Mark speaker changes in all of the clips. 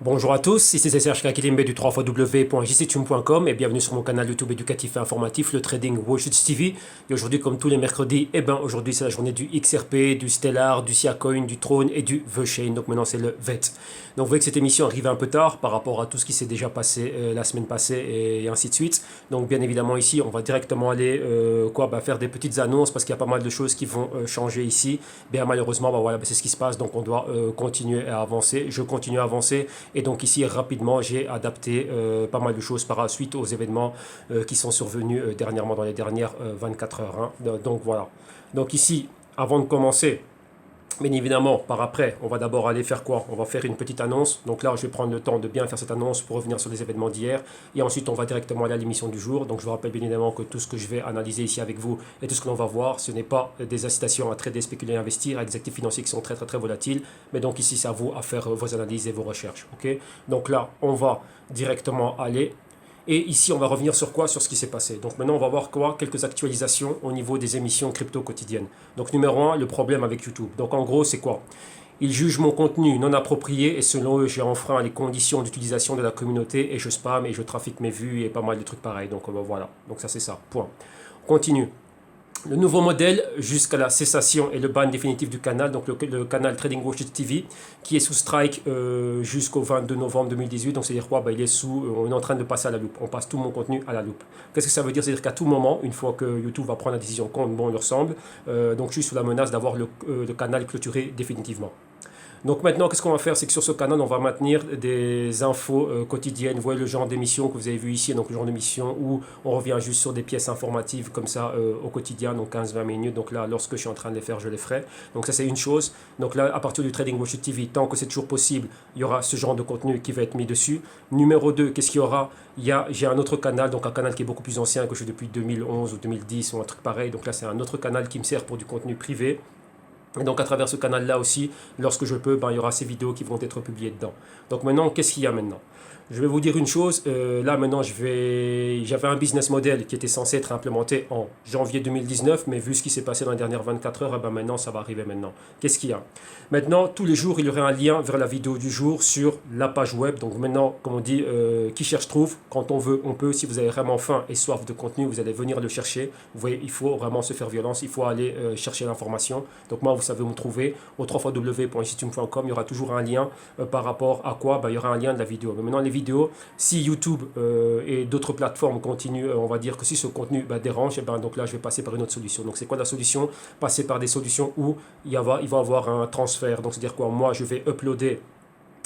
Speaker 1: Bonjour à tous, ici c'est Serge Kakilimbe du 3xw.jctune.com et bienvenue sur mon canal YouTube éducatif et informatif, le Trading Watch TV. Et aujourd'hui, comme tous les mercredis, aujourd'hui c'est la journée du XRP, du Stellar, du Siacoin, du Throne et du The Chain. Donc maintenant c'est le VET. Donc vous voyez que cette émission arrive un peu tard par rapport à tout ce qui s'est déjà passé la semaine passée et ainsi de suite. Donc bien évidemment ici, on va directement aller faire des petites annonces parce qu'il y a pas mal de choses qui vont changer ici. Bien malheureusement, c'est ce qui se passe, donc on doit continuer à avancer. Je continue à avancer. Et donc ici, rapidement, j'ai adapté pas mal de choses par la suite aux événements qui sont survenus dernièrement dans les dernières 24 heures. Donc voilà. Donc ici, avant de commencer, bien évidemment, par après, on va d'abord aller faire quoi? On va faire une petite annonce. Donc là, je vais prendre le temps de bien faire cette annonce pour revenir sur les événements d'hier. Et ensuite, on va directement aller à l'émission du jour. Donc je vous rappelle bien évidemment que tout ce que je vais analyser ici avec vous et tout ce que l'on va voir, ce n'est pas des incitations à trader, spéculer, investir avec des actifs financiers qui sont très très très volatiles. Mais donc ici, c'est à vous à faire vos analyses et vos recherches. Ok? Donc là, on va directement aller. Et ici, on va revenir sur quoi? Sur ce qui s'est passé. Donc maintenant, on va voir quoi? Quelques actualisations au niveau des émissions crypto quotidiennes. Donc numéro un, le problème avec YouTube. Donc en gros, c'est quoi? Ils jugent mon contenu non approprié et selon eux, j'ai enfreint les conditions d'utilisation de la communauté et je spam et je trafique mes vues et pas mal de trucs pareils. Donc voilà. Donc ça, c'est ça. Point. On continue. Le nouveau modèle jusqu'à la cessation et le ban définitif du canal, donc le canal Trading Watch TV, qui est sous strike jusqu'au 22 novembre 2018. Donc c'est-à-dire quoi? Il est sous, on est en train de passer à la loupe. On passe tout mon contenu à la loupe. Qu'est-ce que ça veut dire? C'est-à-dire qu'à tout moment, une fois que YouTube va prendre la décision quand bon leur semble, donc je suis sous la menace d'avoir le canal clôturé définitivement. Donc maintenant, qu'est-ce qu'on va faire? C'est que sur ce canal, on va maintenir des infos quotidiennes. Vous voyez le genre d'émission que vous avez vu ici, donc le genre d'émission où on revient juste sur des pièces informatives comme ça au quotidien, donc 15-20 minutes. Donc là, lorsque je suis en train de les faire, je les ferai. Donc ça, c'est une chose. Donc là, à partir du Trading Watch TV, tant que c'est toujours possible, il y aura ce genre de contenu qui va être mis dessus. Numéro 2, qu'est-ce qu'il y aura? J'ai un autre canal, donc un canal qui est beaucoup plus ancien, que je fais depuis 2011 ou 2010 ou un truc pareil. Donc là, c'est un autre canal qui me sert pour du contenu privé. Et donc à travers ce canal-là aussi, lorsque je peux, il y aura ces vidéos qui vont être publiées dedans. Donc maintenant, qu'est-ce qu'il y a maintenant? Je vais vous dire une chose, là maintenant j'avais un business model qui était censé être implémenté en janvier 2019, mais vu ce qui s'est passé dans les dernières 24 heures, maintenant ça va arriver maintenant. Qu'est-ce qu'il y a? Maintenant, tous les jours, il y aurait un lien vers la vidéo du jour sur la page web. Donc maintenant, comme on dit, qui cherche trouve, quand on veut, on peut. Si vous avez vraiment faim et soif de contenu, vous allez venir le chercher. Vous voyez, il faut vraiment se faire violence, il faut aller chercher l'information. Donc moi, vous savez où me trouver, au www.institume.com, il y aura toujours un lien par rapport à quoi? Il y aura un lien de la vidéo. Mais maintenant, les vidéos, si YouTube et d'autres plateformes continuent, on va dire que si ce contenu dérange, donc là, je vais passer par une autre solution. Donc c'est quoi la solution? Passer par des solutions où il va y avoir un transfert. Donc c'est-à-dire quoi? Moi, je vais uploader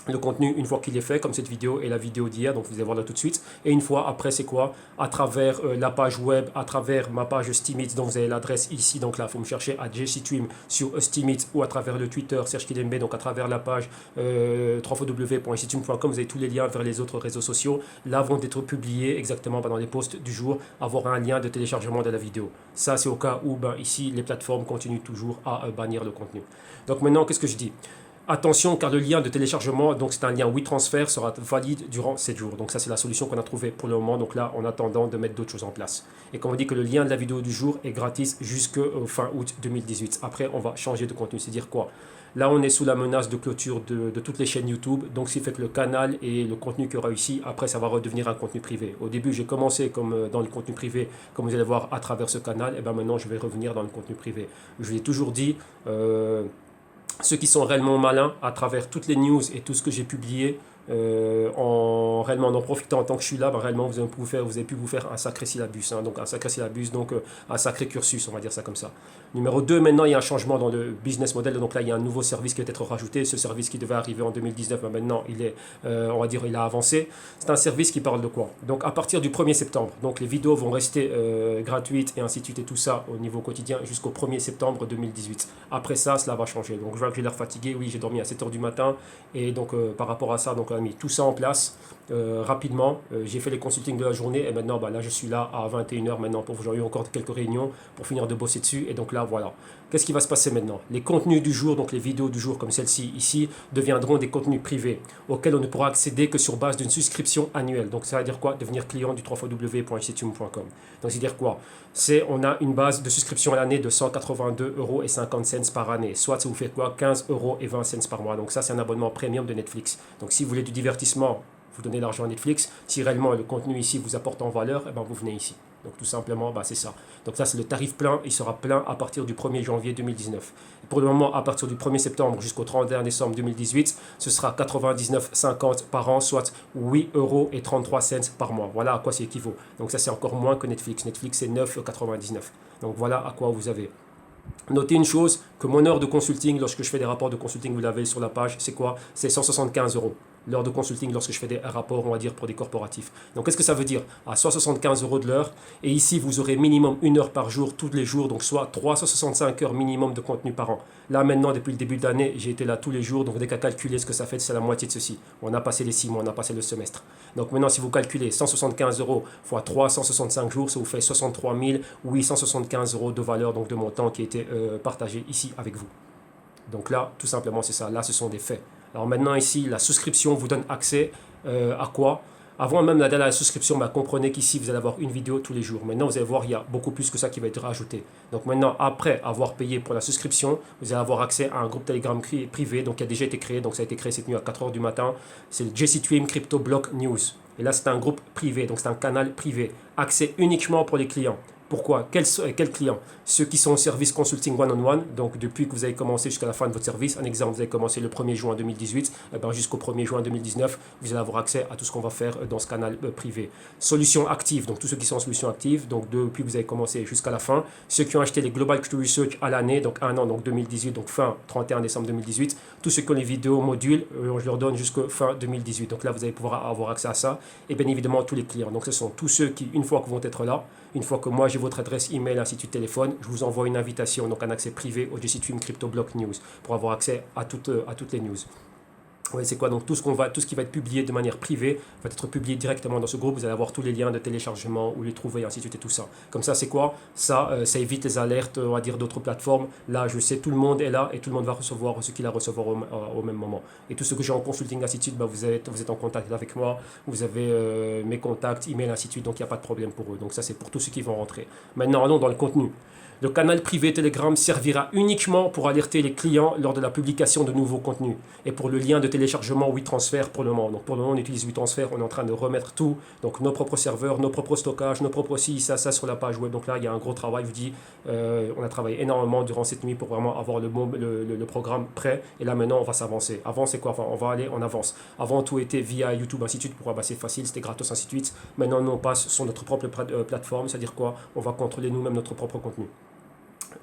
Speaker 1: le contenu une fois qu'il est fait, comme cette vidéo et la vidéo d'hier, donc vous allez voir là tout de suite. Et une fois après, c'est quoi? À travers la page web, à travers ma page Steemit, dont vous avez l'adresse ici, donc là, il faut me chercher à JCTweam sur Steemit ou à travers le Twitter Serge Kilembe, donc à travers la page www.jctweam.com, vous avez tous les liens vers les autres réseaux sociaux. Là, vont être publiés exactement dans les posts du jour, avoir un lien de téléchargement de la vidéo. Ça, c'est au cas où, ici, les plateformes continuent toujours à bannir le contenu. Donc maintenant, qu'est-ce que je dis? Attention, car le lien de téléchargement, donc c'est un lien WeTransfer, sera valide durant 7 jours. Donc ça, c'est la solution qu'on a trouvée pour le moment. Donc là, en attendant de mettre d'autres choses en place. Et comme on dit que le lien de la vidéo du jour est gratis jusqu'au fin août 2018. Après, on va changer de contenu. C'est-à-dire quoi? Là, on est sous la menace de clôture de toutes les chaînes YouTube. Donc, ce qui fait que le canal et le contenu qu'il y aura ici, après, ça va redevenir un contenu privé. Au début, j'ai commencé comme dans le contenu privé, comme vous allez voir à travers ce canal. Et bien maintenant, je vais revenir dans le contenu privé. Je l'ai toujours dit... ceux qui sont réellement malins à travers toutes les news et tout ce que j'ai publié, réellement en profitant en tant que je suis là, réellement vous avez pu vous faire un sacré syllabus, donc un sacré syllabus, donc un sacré cursus, on va dire ça comme ça. Numéro 2, maintenant il y a un changement dans le business model, donc là il y a un nouveau service qui va être rajouté. Ce service qui devait arriver en 2019, maintenant il est, on va dire, il a avancé. C'est un service qui parle de quoi? Donc à partir du 1er septembre, donc les vidéos vont rester gratuites et ainsi de suite et tout ça au niveau quotidien jusqu'au 1er septembre 2018. Après ça, cela va changer. Donc je vois que j'ai l'air fatigué, oui j'ai dormi à 7 heures du matin et donc par rapport à ça, donc on a mis tout ça en place rapidement. J'ai fait les consultings de la journée et maintenant là je suis là à 21 heures maintenant pour vous. J'aurai eu encore quelques réunions pour finir de bosser dessus et donc là voilà. Qu'est-ce qui va se passer maintenant? Les contenus du jour, donc les vidéos du jour comme celle-ci ici, deviendront des contenus privés auxquels on ne pourra accéder que sur base d'une souscription annuelle. Donc ça veut dire quoi? Devenir client du www.jctweam.com. Donc c'est dire quoi? On a une base de souscription à l'année de 182,50 € par année. Soit ça vous fait quoi? 15,20 € par mois. Donc ça c'est un abonnement premium de Netflix. Donc si vous voulez du divertissement, vous donnez l'argent à Netflix. Si réellement le contenu ici vous apporte en valeur, eh ben, vous venez ici. Donc tout simplement, c'est ça. Donc ça, c'est le tarif plein. Il sera plein à partir du 1er janvier 2019. Et pour le moment, à partir du 1er septembre jusqu'au 31 décembre 2018, ce sera 99,50 par an, soit 8,33 € par mois. Voilà à quoi ça équivaut. Donc ça, c'est encore moins que Netflix. Netflix, c'est 9,99 €. Donc voilà à quoi vous avez. Notez une chose, que mon heure de consulting, lorsque je fais des rapports de consulting, vous l'avez sur la page, c'est quoi? C'est 175 €. L'heure de consulting lorsque je fais des rapports, on va dire, pour des corporatifs. Donc, qu'est-ce que ça veut dire? À 175 € de l'heure. Et ici, vous aurez minimum 1 heure par jour, tous les jours. Donc, soit 365 heures minimum de contenu par an. Là, maintenant, depuis le début de l'année, j'ai été là tous les jours. Donc, dès qu'à calculer ce que ça fait, c'est la moitié de ceci. On a passé les 6 mois, on a passé le semestre. Donc, maintenant, si vous calculez 175 € fois 365 jours, ça vous fait 63 875 € de valeur, donc de montant qui a été partagé ici avec vous. Donc là, tout simplement, c'est ça. Là, ce sont des faits. Alors maintenant, ici, la souscription vous donne accès à quoi? Avant même d'aller à la souscription, comprenez qu'ici, vous allez avoir une vidéo tous les jours. Maintenant, vous allez voir, il y a beaucoup plus que ça qui va être rajouté. Donc maintenant, après avoir payé pour la souscription, vous allez avoir accès à un groupe Telegram privé, donc qui a déjà été créé. Donc ça a été créé cette nuit à 4 h du matin. C'est le JCTream Crypto Block News. Et là, c'est un groupe privé, donc c'est un canal privé. Accès uniquement pour les clients. Pourquoi? Quels clients? Ceux qui sont au service consulting one-on-one, donc depuis que vous avez commencé jusqu'à la fin de votre service. Un exemple, vous avez commencé le 1er juin 2018, jusqu'au 1er juin 2019, vous allez avoir accès à tout ce qu'on va faire dans ce canal privé. Solutions actives, donc tous ceux qui sont en solutions actives, donc depuis que vous avez commencé jusqu'à la fin. Ceux qui ont acheté les Global Crypto Research à l'année, donc un an, donc 2018, donc fin 31 décembre 2018. Tous ceux qui ont les vidéos modules, je leur donne jusqu'à fin 2018. Donc là, vous allez pouvoir avoir accès à ça. Et bien évidemment, tous les clients. Donc ce sont tous ceux qui, une fois que vont être là, une fois que moi j'ai votre adresse email ainsi de suite téléphone, je vous envoie une invitation, donc un accès privé au JCTream Crypto Block News pour avoir accès à toutes les news. Ouais, c'est quoi? Donc tout ce qui va être publié de manière privée va être publié directement dans ce groupe. Vous allez avoir tous les liens de téléchargement où les trouver, ainsi de suite et tout ça. Comme ça, c'est quoi? Ça évite les alertes, on va dire, d'autres plateformes. Là, je sais, tout le monde est là et tout le monde va recevoir ce qu'il a recevoir au même moment. Et tout ce que j'ai en consulting, ainsi de suite, vous êtes en contact avec moi. Vous avez mes contacts, email, ainsi de suite. Donc il n'y a pas de problème pour eux. Donc ça, c'est pour tous ceux qui vont rentrer. Maintenant, allons dans le contenu. Le canal privé Telegram servira uniquement pour alerter les clients lors de la publication de nouveaux contenus et pour le lien de téléchargement WeTransfer pour le moment. Donc pour le moment, on utilise WeTransfer, on est en train de remettre tout, donc nos propres serveurs, nos propres stockages, nos propres ci, ça sur la page web. Donc là, il y a un gros travail, je vous dis, on a travaillé énormément durant cette nuit pour vraiment avoir le programme prêt. Et là maintenant, on va s'avancer. Avant, c'est quoi? Enfin, on va aller en avance. Avant, tout était via YouTube, ainsi de suite, pour c'est facile, c'était gratos, ainsi de suite. Maintenant, nous, on passe sur notre propre plateforme, c'est-à-dire quoi? On va contrôler nous-mêmes notre propre contenu.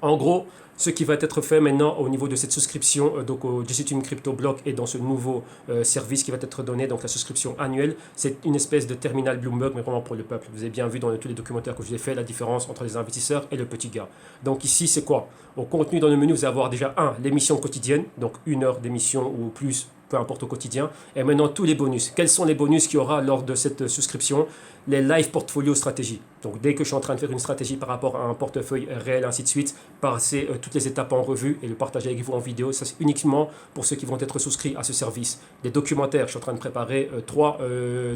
Speaker 1: En gros, ce qui va être fait maintenant au niveau de cette souscription, donc au JCTream Crypto Block et dans ce nouveau service qui va être donné, donc la souscription annuelle, c'est une espèce de terminal Bloomberg, mais vraiment pour le peuple. Vous avez bien vu dans tous les documentaires que je vous ai fait la différence entre les investisseurs et le petit gars. Donc ici, c'est quoi? Au contenu dans le menu, vous allez avoir déjà l'émission quotidienne, donc 1 heure d'émission ou plus, peu importe au quotidien. Et maintenant, tous les bonus. Quels sont les bonus qu'il y aura lors de cette souscription? Les live portfolio stratégies. Donc, dès que je suis en train de faire une stratégie par rapport à un portefeuille réel, ainsi de suite, passer toutes les étapes en revue et le partager avec vous en vidéo. Ça, c'est uniquement pour ceux qui vont être souscrits à ce service. Les documentaires, je suis en train de préparer 3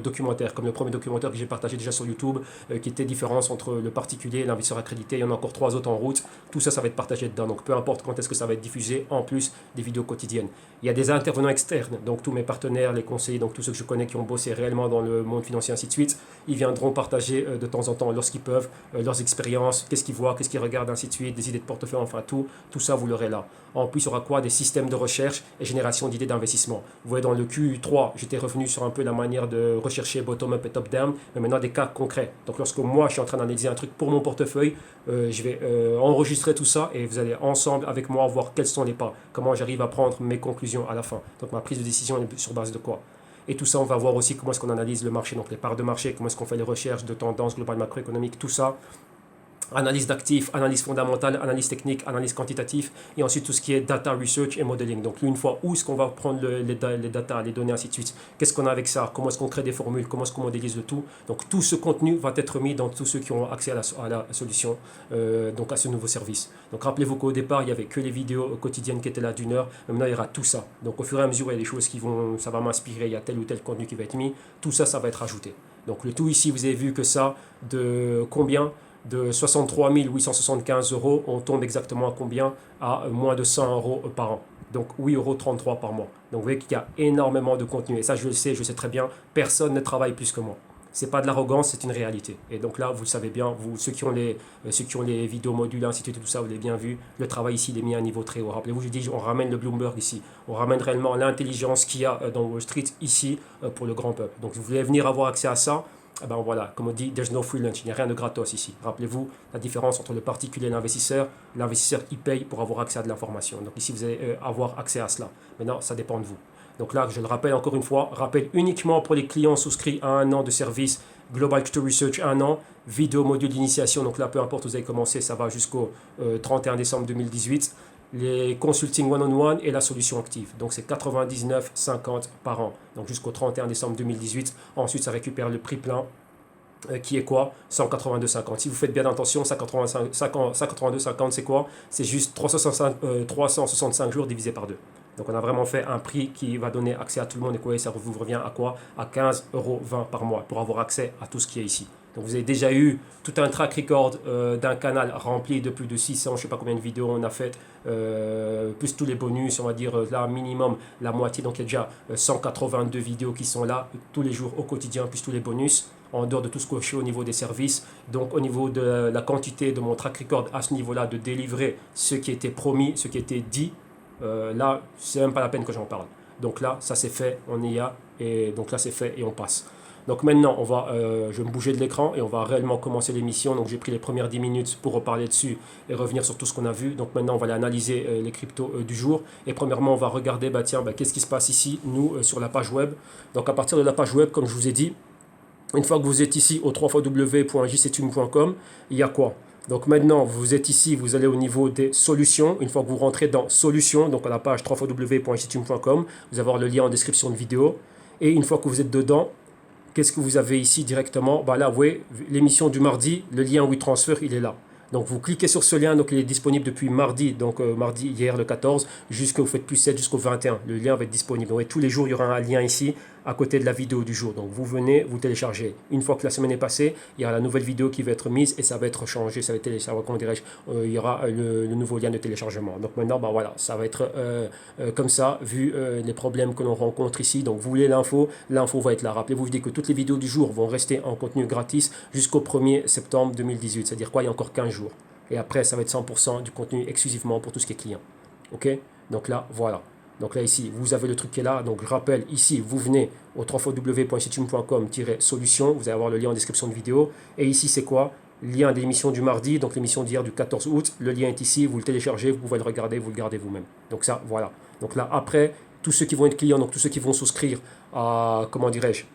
Speaker 1: documentaires, comme le premier documentaire que j'ai partagé déjà sur YouTube, qui était différence entre le particulier et l'investisseur accrédité. Il y en a encore 3 autres en route. Tout ça, ça va être partagé dedans. Donc, peu importe quand est-ce que ça va être diffusé, en plus des vidéos quotidiennes. Il y a des intervenants externes, donc tous mes partenaires, les conseillers, donc tous ceux que je connais qui ont bossé réellement dans le monde financier, ainsi de suite. Ils viendront partager de temps en temps, lorsqu'ils peuvent, leurs expériences, qu'est-ce qu'ils voient, qu'est-ce qu'ils regardent, ainsi de suite, des idées de portefeuille, enfin tout ça vous l'aurez là. En plus, il y aura quoi? Des systèmes de recherche et génération d'idées d'investissement. Vous voyez, dans le Q3, j'étais revenu sur un peu la manière de rechercher bottom-up et top-down, mais maintenant des cas concrets. Donc lorsque moi, je suis en train d'analyser un truc pour mon portefeuille, je vais enregistrer tout ça et vous allez ensemble avec moi voir quels sont les pas, comment j'arrive à prendre mes conclusions à la fin. Donc ma prise de décision est sur base de quoi? Et tout ça, on va voir aussi comment est-ce qu'on analyse le marché, donc les parts de marché, comment est-ce qu'on fait les recherches de tendances globales macroéconomiques, tout ça. Analyse d'actifs, analyse fondamentale, analyse technique, analyse quantitative, et ensuite tout ce qui est data research et modeling. Donc une fois, où est-ce qu'on va prendre les data, les données, ainsi de suite. Qu'est-ce qu'on a avec ça? Comment est-ce qu'on crée des formules? Comment est-ce qu'on modélise le tout? Donc tout ce contenu va être mis dans tous ceux qui ont accès à la solution, donc à ce nouveau service. Donc rappelez-vous qu'au départ, il n'y avait que les vidéos quotidiennes qui étaient là d'1 heure. Maintenant, il y aura tout ça. Donc au fur et à mesure, il y a des choses ça va m'inspirer, il y a tel ou tel contenu qui va être mis. Tout ça, ça va être ajouté. Donc le tout ici, vous avez vu que ça, de combien? De 63 875 €, on tombe exactement à combien? À moins de 100 € par an. Donc 8,33 € par mois. Donc vous voyez qu'il y a énormément de contenu. Et ça, je le sais très bien. Personne ne travaille plus que moi. C'est pas de l'arrogance, c'est une réalité. Et donc là, vous le savez bien, vous, ceux qui ont les vidéos modules, ainsi de suite, tout ça, vous l'avez bien vu. Le travail ici, il est mis à un niveau très haut. Rappelez-vous, je dis, on ramène le Bloomberg ici. On ramène réellement l'intelligence qu'il y a dans Wall Street ici pour le grand peuple. Donc si vous voulez venir avoir accès à ça, eh ben voilà, comme on dit, there's no free lunch, il n'y a rien de gratos ici. Rappelez-vous la différence entre le particulier et l'investisseur. L'investisseur, il paye pour avoir accès à de l'information. Donc ici, vous allez avoir accès à cela. Maintenant, ça dépend de vous. Donc là, je le rappelle encore une fois, rappel uniquement pour les clients souscrits à 1 an de service Global Crypto Research 1 an, vidéo module d'initiation, donc là peu importe où vous avez commencé, ça va jusqu'au 31 décembre 2018, les consulting one-on-one et la solution active. Donc c'est 99,50 par an, donc jusqu'au 31 décembre 2018. Ensuite, ça récupère le prix plein qui est quoi? 182,50. Si vous faites bien attention, 182,50 c'est quoi? C'est juste 365 jours divisé par 2. Donc on a vraiment fait un prix qui va donner accès à tout le monde et quoi, ça vous revient à quoi? À 15,20 € par mois pour avoir accès à tout ce qui est ici. Donc vous avez déjà eu tout un track record d'un canal rempli de plus de 600, je ne sais pas combien de vidéos on a fait, plus tous les bonus, on va dire là minimum la moitié, donc il y a déjà 182 vidéos qui sont là tous les jours au quotidien, plus tous les bonus, en dehors de tout ce que je fais au niveau des services. Donc au niveau de la quantité de mon track record à ce niveau-là, de délivrer ce qui était promis, ce qui était dit, là, c'est même pas la peine que j'en parle. Donc là, ça c'est fait, on y a, et donc là c'est fait et on passe. Donc maintenant, je vais me bouger de l'écran et on va réellement commencer l'émission. Donc j'ai pris les premières 10 minutes pour reparler dessus et revenir sur tout ce qu'on a vu. Donc maintenant, on va aller analyser les cryptos du jour. Et premièrement, on va regarder, qu'est-ce qui se passe ici, nous, sur la page web. Donc à partir de la page web, comme je vous ai dit, une fois que vous êtes ici au www.jctune.com, il y a quoi? Donc maintenant, vous êtes ici, vous allez au niveau des solutions. Une fois que vous rentrez dans solutions, donc à la page www.jctune.com, vous allez avoir le lien en description de vidéo. Et une fois que vous êtes dedans, qu'est-ce que vous avez ici directement? Là, vous voyez, l'émission du mardi, le lien WeTransfer, il est là. Donc vous cliquez sur ce lien, donc il est disponible depuis mardi, donc mardi hier le 14, jusqu'au vous faites plus 7 jusqu'au 21. Le lien va être disponible. Donc, tous les jours, il y aura un lien ici à côté de la vidéo du jour. Donc vous venez, vous téléchargez. Une fois que la semaine est passée, il y aura la nouvelle vidéo qui va être mise et ça va être changé. Comment dirais-je, il y aura le nouveau lien de téléchargement. Donc maintenant, voilà, ça va être comme ça, vu les problèmes que l'on rencontre ici. Donc vous voulez l'info, l'info va être là. Rappelez-vous, je dis que toutes les vidéos du jour vont rester en contenu gratis jusqu'au 1er septembre 2018. C'est-à-dire quoi? Il y a encore 15 jours. Et après, ça va être 100% du contenu exclusivement pour tout ce qui est client. Ok? Donc là, voilà. Donc là, ici, vous avez le truc qui est là. Donc je rappelle, ici, vous venez au www.jctune.com-solution. Vous allez avoir le lien en description de vidéo. Et ici, c'est quoi? Lien de l'émission du mardi, donc l'émission d'hier du 14 août. Le lien est ici, vous le téléchargez, vous pouvez le regarder, vous le gardez vous-même. Donc ça, voilà. Donc là, après, tous ceux qui vont être clients, donc tous ceux qui vont souscrire à, comment dirais-je,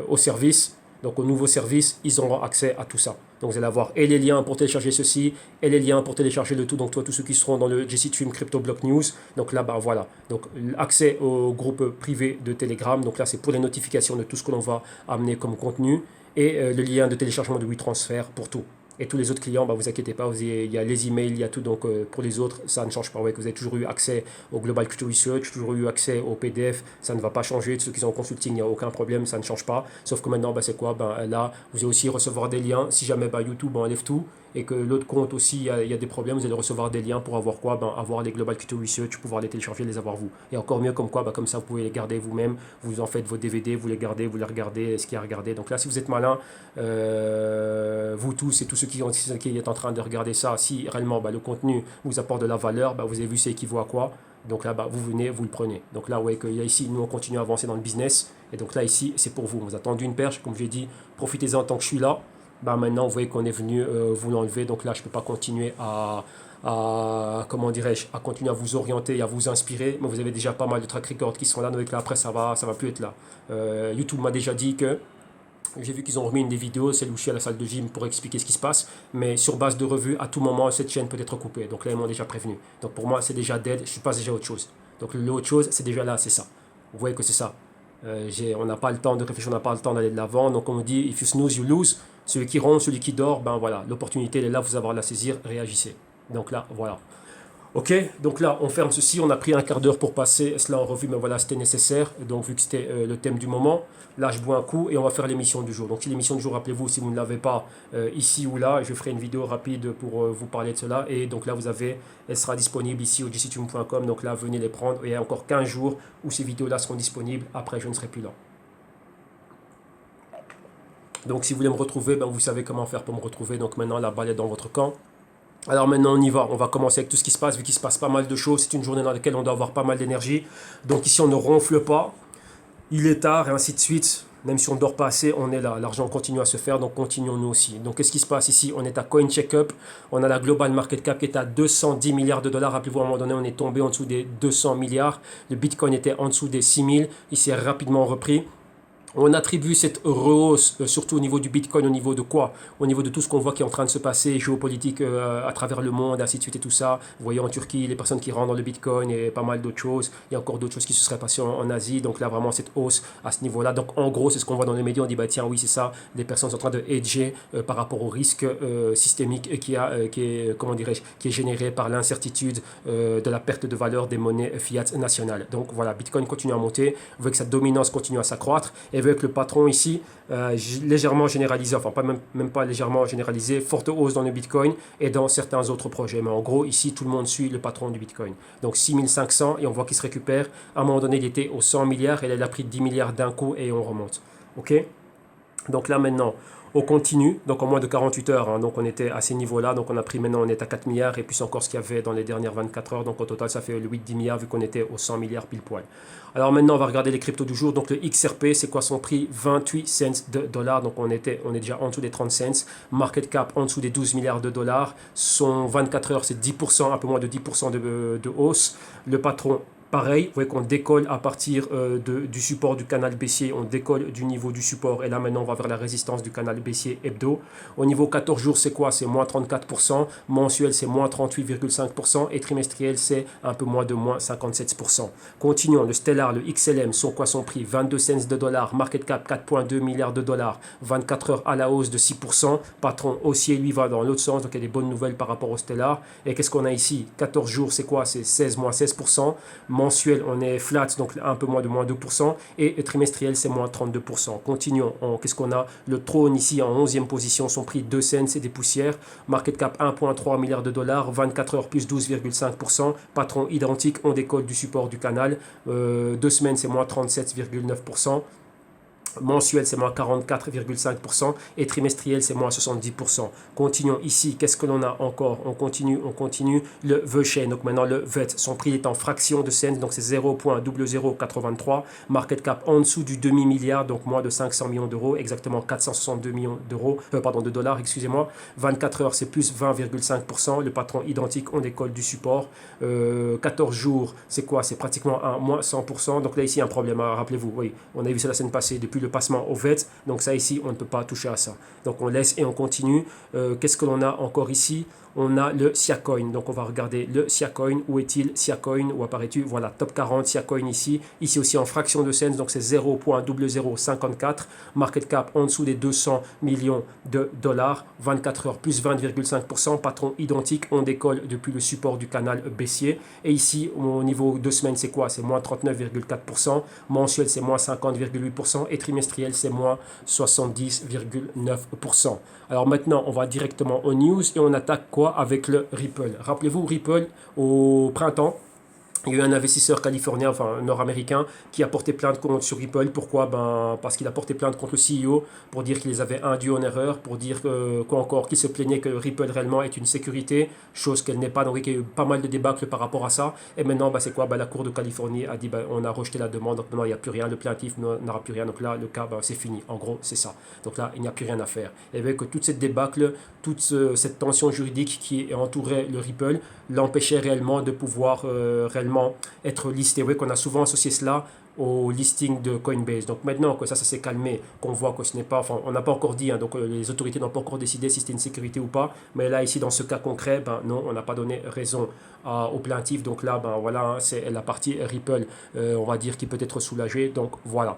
Speaker 1: au service, donc au nouveau service, ils auront accès à tout ça. Donc vous allez avoir et les liens pour télécharger ceci, et les liens pour télécharger le tout. Donc tous ceux qui seront dans le JCTune Crypto Block News. Donc là, voilà. Donc accès au groupe privé de Telegram. Donc là, c'est pour les notifications de tout ce que l'on va amener comme contenu. Et le lien de téléchargement de WeTransfer pour tout. Et tous les autres clients, vous inquiétez pas, il y a les emails, il y a tout. Donc pour les autres, ça ne change pas. Vous avez toujours eu accès au Global Crypto Research, toujours eu accès au PDF, ça ne va pas changer. Ceux qui sont en consulting, il n'y a aucun problème, ça ne change pas. Sauf que maintenant, c'est quoi? Là, vous allez aussi recevoir des liens. Si jamais YouTube enlève tout et que l'autre compte aussi, il y a des problèmes, vous allez recevoir des liens pour avoir quoi? Avoir les Global Crypto Research, pouvoir les télécharger, les avoir vous. Et encore mieux comme quoi? Comme ça, vous pouvez les garder vous-même. Vous en faites vos DVD, vous les gardez, vous les regardez, ce qu'il y a à regarder. Donc là, si vous êtes malin, vous tous et tous ceux qui est en train de regarder ça, si réellement le contenu vous apporte de la valeur, vous avez vu c'est équivaut à quoi? Donc là, vous venez, vous le prenez. Donc là, vous voyez qu'il y a ici, nous on continue à avancer dans le business. Et donc là, ici, c'est pour vous. On vous a tendu une perche, comme j'ai dit, profitez-en tant que je suis là. Maintenant, vous voyez qu'on est venu vous l'enlever. Donc là, je ne peux pas continuer à comment dirais-je, à continuer à vous orienter et à vous inspirer. Mais vous avez déjà pas mal de track records qui sont là. Donc là, après, ça va plus être là. YouTube m'a déjà dit que j'ai vu qu'ils ont remis une des vidéos, celle où je suis à la salle de gym pour expliquer ce qui se passe. Mais sur base de revue, à tout moment, cette chaîne peut être coupée. Donc là, ils m'ont déjà prévenu. Donc pour moi, c'est déjà dead. Je passe déjà à autre chose. Donc l'autre chose, c'est déjà là, c'est ça. Vous voyez que c'est ça. On n'a pas le temps de réfléchir, on n'a pas le temps d'aller de l'avant. Donc on me dit, if you snooze, you lose. Celui qui ronfle, celui qui dort, voilà. L'opportunité, elle est là, vous avoir à la saisir, réagissez. Donc là, voilà. Ok, donc là, on ferme ceci. On a pris un quart d'heure pour passer cela en revue, mais voilà, c'était nécessaire. Donc, vu que c'était le thème du moment, là, je bois un coup et on va faire l'émission du jour. Donc, si l'émission du jour, rappelez-vous, si vous ne l'avez pas ici ou là, je ferai une vidéo rapide pour vous parler de cela. Et donc là, vous avez, elle sera disponible ici au jctune.com. Donc là, venez les prendre. Et il y a encore 15 jours où ces vidéos-là seront disponibles. Après, je ne serai plus là. Donc, si vous voulez me retrouver, ben, vous savez comment faire pour me retrouver. Donc, maintenant, la balle est dans votre camp. Alors maintenant on y va, on va commencer avec tout ce qui se passe, vu qu'il se passe pas mal de choses, c'est une journée dans laquelle on doit avoir pas mal d'énergie. Donc ici on ne ronfle pas, il est tard et ainsi de suite. Même si on ne dort pas assez, on est là. L'argent continue à se faire, donc continuons nous aussi. Donc qu'est-ce qui se passe ici? On est à CoinCheckup, on a la Global Market Cap qui est à 210 milliards de dollars. Rappelez-vous, à un moment donné, on est tombé en dessous des 200 milliards. Le Bitcoin était en dessous des 6000, il s'est rapidement repris. On attribue cette rehausse surtout au niveau du Bitcoin, au niveau de quoi? Au niveau de tout ce qu'on voit qui est en train de se passer, géopolitique à travers le monde, ainsi de suite et tout ça. Vous voyez en Turquie, les personnes qui rentrent dans le Bitcoin et pas mal d'autres choses. Il y a encore d'autres choses qui se seraient passées en Asie. Donc là, vraiment, cette hausse à ce niveau-là. Donc en gros, c'est ce qu'on voit dans les médias. On dit, bah tiens, oui, c'est ça. Les personnes sont en train de hedger par rapport au risque systémique comment dirais-je, qui est généré par l'incertitude de la perte de valeur des monnaies fiat nationales. Donc voilà, Bitcoin continue à monter. Vous voyez que sa dominance continue à s'accroître. Et avec le patron ici, légèrement généralisé, enfin pas même pas légèrement généralisé, forte hausse dans le Bitcoin et dans certains autres projets. Mais en gros, ici, tout le monde suit le patron du Bitcoin. Donc 6500 et on voit qu'il se récupère. À un moment donné, il était aux 100 milliards et là, il a pris 10 milliards d'un coup et on remonte. Ok? Donc là maintenant, on continue, donc en moins de 48 heures, hein, donc on était à ces niveaux-là, donc on a pris maintenant, on est à 4 milliards et plus encore ce qu'il y avait dans les dernières 24 heures, donc au total ça fait le 8-10 milliards vu qu'on était aux 100 milliards pile poil. Alors maintenant on va regarder les cryptos du jour, donc le XRP c'est quoi son prix? 28 cents de dollars, donc on est déjà en dessous des 30 cents, market cap en dessous des 12 milliards de dollars, son 24 heures c'est 10%, un peu moins de 10% de hausse, le patron pareil, vous voyez qu'on décolle à partir du support du canal baissier, on décolle du niveau du support et là maintenant on va vers la résistance du canal baissier hebdo. Au niveau 14 jours c'est quoi? C'est moins 34%, mensuel c'est moins 38,5% et trimestriel c'est un peu moins de moins 57%. Continuons, le Stellar, le XLM, sont quoi son prix? 22 cents de dollars, market cap 4,2 milliards de dollars, 24 heures à la hausse de 6%, patron haussier lui va dans l'autre sens, donc il y a des bonnes nouvelles par rapport au Stellar. Et qu'est-ce qu'on a ici? 14 jours c'est quoi? C'est 16 moins 16%. Mensuel, on est flat, donc un peu moins de moins 2%. Et trimestriel, c'est moins 32%. Continuons. Qu'est-ce qu'on a? Le trône ici en 11e position, son prix 2 cents et des poussières. Market cap 1,3 milliard de dollars, 24 heures plus 12,5%. Patron identique, on décolle du support du canal. 2 semaines, c'est moins 37,9%. Mensuel, c'est moins 44,5% et trimestriel, c'est moins 70%. Continuons ici. Qu'est-ce que l'on a encore? On continue. Le V-Chain, donc maintenant le VET, son prix est en fraction de cents, donc c'est 0,0083. Market cap en dessous du demi-milliard, donc moins de 500 millions d'euros, exactement 462 millions d'euros, de dollars, excusez-moi. 24 heures, c'est plus 20,5%. Le patron identique, on décolle du support. 14 jours, c'est quoi? C'est pratiquement un moins 100%. Donc là, ici, un problème. Rappelez-vous, oui, on a vu ça la semaine passée depuis le passement au VET. Donc ça ici, on ne peut pas toucher à ça. Donc on laisse et on continue. Qu'est-ce que l'on a encore ici? On a le Siacoin. Donc on va regarder le Siacoin. Où est-il? Siacoin, où apparaît-tu? Voilà, top 40, Siacoin ici. Ici aussi en fraction de cents, donc c'est 0,0054. Market cap en dessous des 200 millions de dollars. 24 heures plus 20,5%. Patron identique, on décolle depuis le support du canal baissier. Et ici, au niveau 2 semaines, c'est quoi? C'est moins 39,4%. Mensuel, c'est moins 50,8%. Et trimestriel, c'est moins 70,9%. Alors maintenant, on va directement aux news et on attaque quoi? Avec le Ripple. Rappelez-vous, Ripple, au printemps, il y a eu un investisseur californien, enfin nord-américain, qui a porté plainte contre sur Ripple. Pourquoi? Parce qu'il a porté plainte contre le CEO pour dire qu'il les avait induits en erreur, pour dire quoi encore, qu'il se plaignait que Ripple réellement est une sécurité, chose qu'elle n'est pas. Donc il y a eu pas mal de débâcles par rapport à ça. Et maintenant, c'est quoi? La Cour de Californie a dit on a rejeté la demande, donc maintenant il n'y a plus rien, le plaintif n'aura plus rien. Donc là, le cas, c'est fini. En gros, c'est ça. Donc là, il n'y a plus rien à faire. Et avec toute cette débâcle, toute cette tension juridique qui entourait le Ripple, l'empêchait réellement de pouvoir réellement être listé. Vous voyez qu'on a souvent associé cela au listing de Coinbase. Donc maintenant que ça s'est calmé, qu'on voit que ce n'est pas, enfin on n'a pas encore dit, donc les autorités n'ont pas encore décidé si c'était une sécurité ou pas, mais là ici dans ce cas concret, non, on n'a pas donné raison au plaintif, donc là voilà, c'est la partie Ripple, on va dire qui peut être soulagée, donc voilà.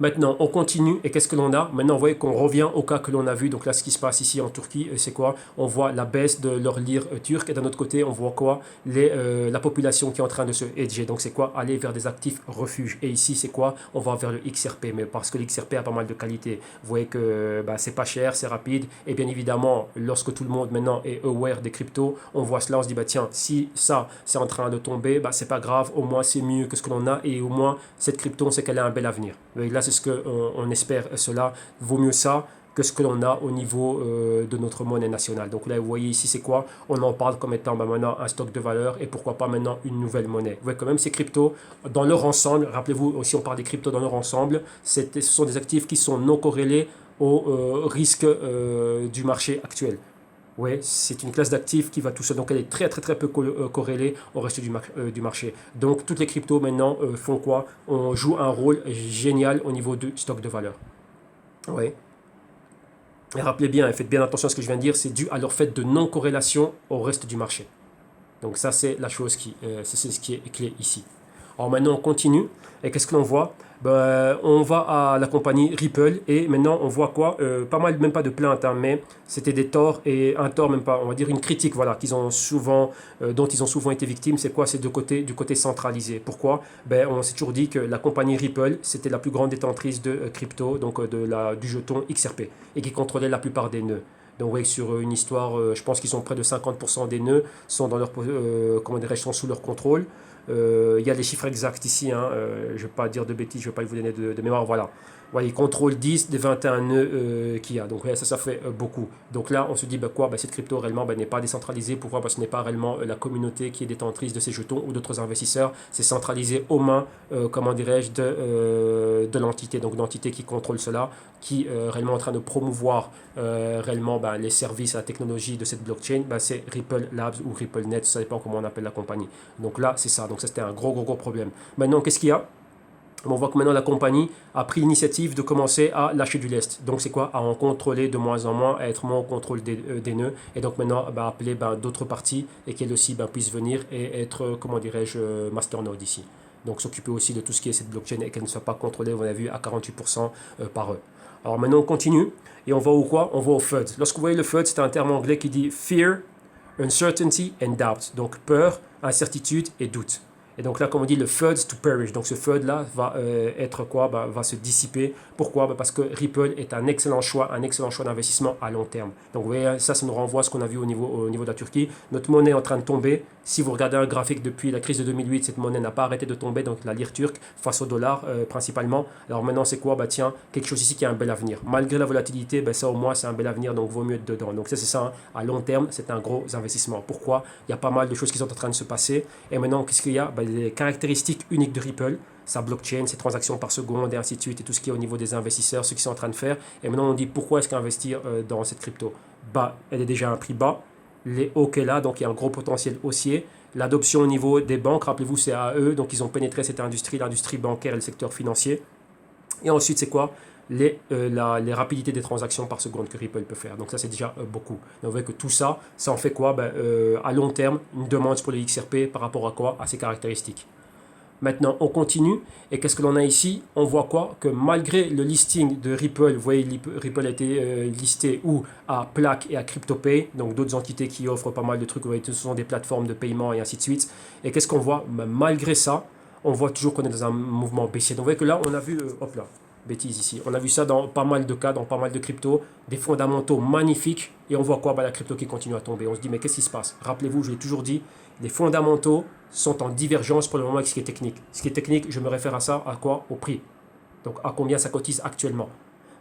Speaker 1: Maintenant, on continue et qu'est-ce que l'on a? Maintenant, vous voyez qu'on revient au cas que l'on a vu. Donc là, ce qui se passe ici en Turquie, c'est quoi? On voit la baisse de leur lire turc et d'un autre côté, on voit quoi? La population qui est en train de se hedger. Donc c'est quoi? Aller vers des actifs refuges. Et ici, c'est quoi? On va vers le XRP, mais parce que l'XRP a pas mal de qualité. Vous voyez que bah, c'est pas cher, c'est rapide. Et bien évidemment, lorsque tout le monde maintenant est aware des cryptos, on voit cela, on se dit, bah tiens, si ça, c'est en train de tomber, bah c'est pas grave, au moins c'est mieux que ce que l'on a et au moins cette crypto, on sait qu'elle a un bel avenir. Et là, c'est ce qu'on espère cela. Vaut mieux ça que ce que l'on a au niveau de notre monnaie nationale. Donc là, vous voyez ici, c'est quoi? On en parle comme étant bah, maintenant un stock de valeur et pourquoi pas maintenant une nouvelle monnaie. Vous voyez quand même ces cryptos dans leur ensemble, rappelez-vous aussi on parle des cryptos dans leur ensemble, ce sont des actifs qui sont non corrélés au risque du marché actuel. Oui, c'est une classe d'actifs qui va tout seul. Donc elle est très très très peu corrélée au reste du marché. Donc toutes les cryptos maintenant font quoi? On joue un rôle génial au niveau du stock de valeur. Oui. Et rappelez bien, et faites bien attention à ce que je viens de dire, c'est dû à leur fait de non-corrélation au reste du marché. Donc ça c'est la chose c'est ce qui est clé ici. Alors maintenant on continue. Et qu'est-ce que l'on voit? Ben, on va à la compagnie Ripple et maintenant on voit quoi? Pas mal, même pas de plaintes, hein, mais c'était des torts et un tort, même pas, on va dire une critique, voilà, dont ils ont souvent été victimes. C'est quoi? C'est du côté centralisé. Pourquoi? Ben, on s'est toujours dit que la compagnie Ripple, c'était la plus grande détentrice de crypto, donc du jeton XRP, et qui contrôlait la plupart des nœuds. Donc, oui, sur une histoire, je pense qu'ils sont près de 50% des nœuds sont dans leur, comment dirais-je, sont sous leur contrôle. Il y a les chiffres exacts ici, hein, je ne vais pas dire de bêtises, je ne vais pas vous donner de mémoire, voilà. Voilà, il contrôle 10 des 21 nœuds qu'il y a. Donc ouais, ça fait beaucoup. Donc là, on se dit, bah, quoi, bah, cette crypto réellement bah, n'est pas décentralisée. Pourquoi? Parce que ce n'est pas réellement la communauté qui est détentrice de ces jetons ou d'autres investisseurs. C'est centralisé aux mains, comment dirais-je, de l'entité. Donc l'entité qui contrôle cela, qui réellement est en train de promouvoir réellement bah, les services, la technologie de cette blockchain, bah, c'est Ripple Labs ou RippleNet, ça dépend comment on appelle la compagnie. Donc là, c'est ça. Donc ça, c'était un gros problème. Maintenant, qu'est-ce qu'il y a? On voit que maintenant la compagnie a pris l'initiative de commencer à lâcher du lest. Donc c'est quoi? À en contrôler de moins en moins, à être moins au contrôle des nœuds. Et donc maintenant bah, appeler bah, d'autres parties et qu'elles aussi bah, puissent venir et être, comment dirais-je, masternode ici. Donc s'occuper aussi de tout ce qui est cette blockchain et qu'elle ne soit pas contrôlée, vous avez vu, à 48% par eux. Alors maintenant on continue et on va au quoi? On va au FUD. Lorsque vous voyez le FUD, c'est un terme anglais qui dit Fear, Uncertainty and Doubt. Donc peur, incertitude et doute. Et donc là, comme on dit, le FUD to perish. Donc ce FUD-là va être quoi? Bah, va se dissiper. Pourquoi? Bah, parce que Ripple est un excellent choix d'investissement à long terme. Donc vous voyez, ça nous renvoie à ce qu'on a vu au niveau de la Turquie. Notre monnaie est en train de tomber. Si vous regardez un graphique depuis la crise de 2008, cette monnaie n'a pas arrêté de tomber, donc la lire turque face au dollar principalement. Alors maintenant, c'est quoi? Bah tiens, quelque chose ici qui a un bel avenir. Malgré la volatilité, bah, ça au moins c'est un bel avenir, donc vaut mieux être dedans. Donc ça c'est ça, hein. À long terme, c'est un gros investissement. Pourquoi? Il y a pas mal de choses qui sont en train de se passer. Et maintenant, qu'est-ce qu'il y a? Bah, les caractéristiques uniques de Ripple, sa blockchain, ses transactions par seconde et ainsi de suite, et tout ce qui est au niveau des investisseurs, ce qu'ils sont en train de faire. Et maintenant, on dit pourquoi est-ce qu'investir dans cette crypto? Bah, elle est déjà à un prix bas. Les hauts qu'elle a, donc il y a un gros potentiel haussier. L'adoption au niveau des banques, rappelez-vous, c'est à eux, donc ils ont pénétré cette industrie, l'industrie bancaire et le secteur financier. Et ensuite, c'est quoi? Les rapidités des transactions par seconde que Ripple peut faire. Donc ça, c'est déjà beaucoup. Donc vous voyez que tout ça, ça en fait quoi? Ben, à long terme, une demande pour les XRP par rapport à quoi? À ces caractéristiques. Maintenant, on continue. Et qu'est-ce que l'on a ici? On voit quoi? Que malgré le listing de Ripple, vous voyez, Ripple a été listé où? À Plaque et à CryptoPay, donc d'autres entités qui offrent pas mal de trucs. Vous voyez, ce sont des plateformes de paiement et ainsi de suite. Et qu'est-ce qu'on voit? Ben, malgré ça, on voit toujours qu'on est dans un mouvement baissier. Donc vous voyez que là, on a vu, hop là, bêtise ici. On a vu ça dans pas mal de cas, dans pas mal de cryptos, des fondamentaux magnifiques, et on voit quoi? Bah, la crypto qui continue à tomber. On se dit, mais qu'est-ce qui se passe? Rappelez-vous, je l'ai toujours dit, les fondamentaux sont en divergence pour le moment avec ce qui est technique. Ce qui est technique, je me réfère à ça, à quoi? Au prix. Donc à combien ça cotise actuellement.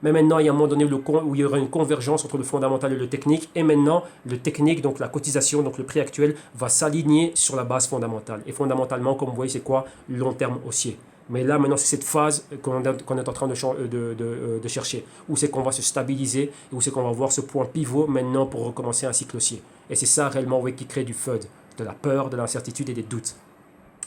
Speaker 1: Mais maintenant, il y a un moment donné où il y aura une convergence entre le fondamental et le technique. Et maintenant, le technique, donc la cotisation, donc le prix actuel, va s'aligner sur la base fondamentale. Et fondamentalement, comme vous voyez, c'est quoi? Long terme haussier. Mais là, maintenant, c'est cette phase qu'on est en train de chercher. Où c'est qu'on va se stabiliser, et où c'est qu'on va voir ce point pivot maintenant pour recommencer un cycle haussier. Et c'est ça réellement qui crée du FUD, de la peur, de l'incertitude et des doutes.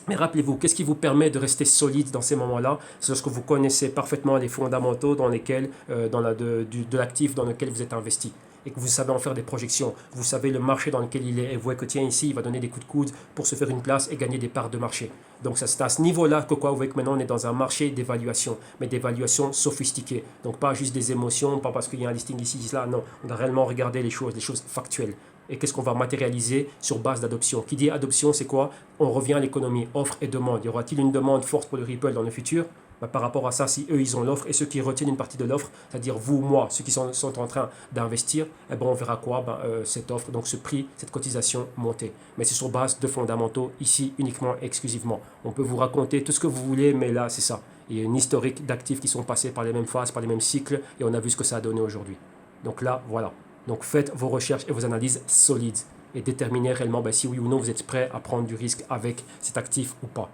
Speaker 1: Mais rappelez-vous, qu'est-ce qui vous permet de rester solide dans ces moments-là? C'est lorsque vous connaissez parfaitement les fondamentaux dans lesquels, de l'actif dans lequel vous êtes investi. et que vous savez en faire des projections, vous savez le marché dans lequel il est et vous voyez que tiens ici il va donner des coups de coude pour se faire une place et gagner des parts de marché. Donc c'est à ce niveau-là que quoi, vous voyez que maintenant on est dans un marché d'évaluation, mais d'évaluation sophistiquée. Donc pas juste des émotions, pas parce qu'il y a un listing ici, là, non, on doit réellement regarder les choses factuelles. Et qu'est-ce qu'on va matérialiser sur base d'adoption. Qui dit adoption, c'est quoi? On revient à l'économie, offre et demande. Y aura-t-il une demande forte pour le Ripple dans le futur? Par rapport à ça, si eux, ils ont l'offre et ceux qui retiennent une partie de l'offre, c'est-à-dire vous, moi, ceux qui sont en train d'investir, eh ben, on verra quoi? Cette offre, donc ce prix, cette cotisation monter. Mais c'est sur base de fondamentaux, ici uniquement, exclusivement. On peut vous raconter tout ce que vous voulez, mais là, c'est ça. Il y a une historique d'actifs qui sont passés par les mêmes phases, par les mêmes cycles, et on a vu ce que ça a donné aujourd'hui. Donc là, voilà. Donc faites vos recherches et vos analyses solides et déterminez réellement si oui ou non vous êtes prêt à prendre du risque avec cet actif ou pas.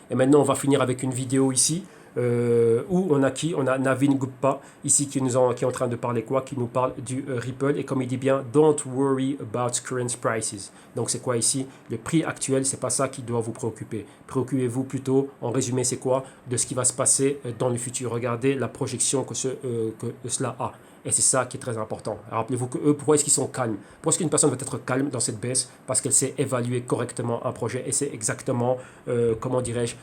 Speaker 1: Et maintenant, on va finir avec une vidéo ici où on a qui? On a Navin Gupta ici qui est en train de parler quoi? Qui nous parle du Ripple. Et comme il dit bien, don't worry about current prices. Donc c'est quoi ici? Le prix actuel, c'est pas ça qui doit vous préoccuper. Préoccupez-vous plutôt, en résumé, c'est quoi? De ce qui va se passer dans le futur. Regardez la projection que cela a. Et c'est ça qui est très important. Rappelez-vous que eux, pourquoi est-ce qu'ils sont calmes? Pourquoi est-ce qu'une personne va être calme dans cette baisse? Parce qu'elle sait évaluer correctement un projet et c'est exactement, comment dirais-je,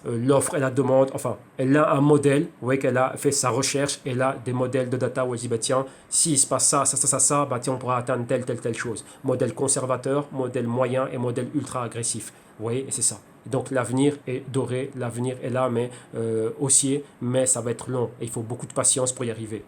Speaker 1: l'offre et la demande. Enfin, elle a un modèle, vous voyez qu'elle a fait sa recherche, elle a des modèles de data où elle dit, bah, tiens, s'il se passe ça, bah, tiens, on pourra atteindre telle chose. Modèle conservateur, modèle moyen et modèle ultra agressif. Vous voyez, et c'est ça. Donc l'avenir est doré, l'avenir est là, mais haussier, mais ça va être long et il faut beaucoup de patience pour y arriver.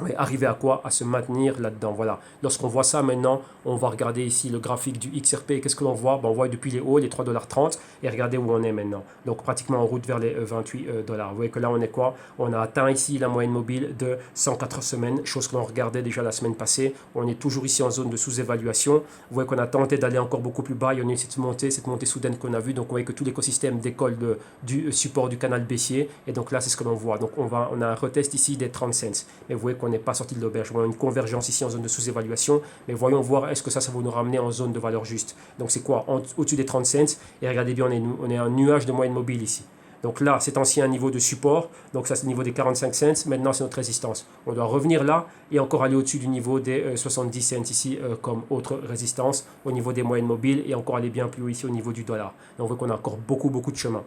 Speaker 1: Mais arriver à quoi? À se maintenir là-dedans. Voilà. Lorsqu'on voit ça maintenant, on va regarder ici le graphique du XRP. Qu'est-ce que l'on voit? On voit depuis les hauts, les 3,30 $, et regardez où on est maintenant. Donc pratiquement en route vers les 28 $. Vous voyez que là, on est quoi? On a atteint ici la moyenne mobile de 104 semaines, chose que l'on regardait déjà la semaine passée. On est toujours ici en zone de sous-évaluation. Vous voyez qu'on a tenté d'aller encore beaucoup plus bas. Il y a eu cette montée soudaine qu'on a vue. Donc vous voyez que tout l'écosystème décolle du support du canal baissier. Et donc là, c'est ce que l'on voit. Donc on a un retest ici des 30 cents. Mais vous voyez qu'on n'est pas sorti de l'auberge. On a une convergence ici en zone de sous-évaluation, mais voyons voir est-ce que ça va nous ramener en zone de valeur juste. Donc c'est quoi? Au-dessus des 30 cents, et regardez bien, on est un nuage de moyenne mobile ici. Donc là, c'est ancien niveau de support, donc ça c'est le niveau des 45 cents, maintenant c'est notre résistance. On doit revenir là et encore aller au-dessus du niveau des 70 cents ici comme autre résistance au niveau des moyennes mobiles et encore aller bien plus haut ici au niveau du dollar. Donc on voit qu'on a encore beaucoup de chemin.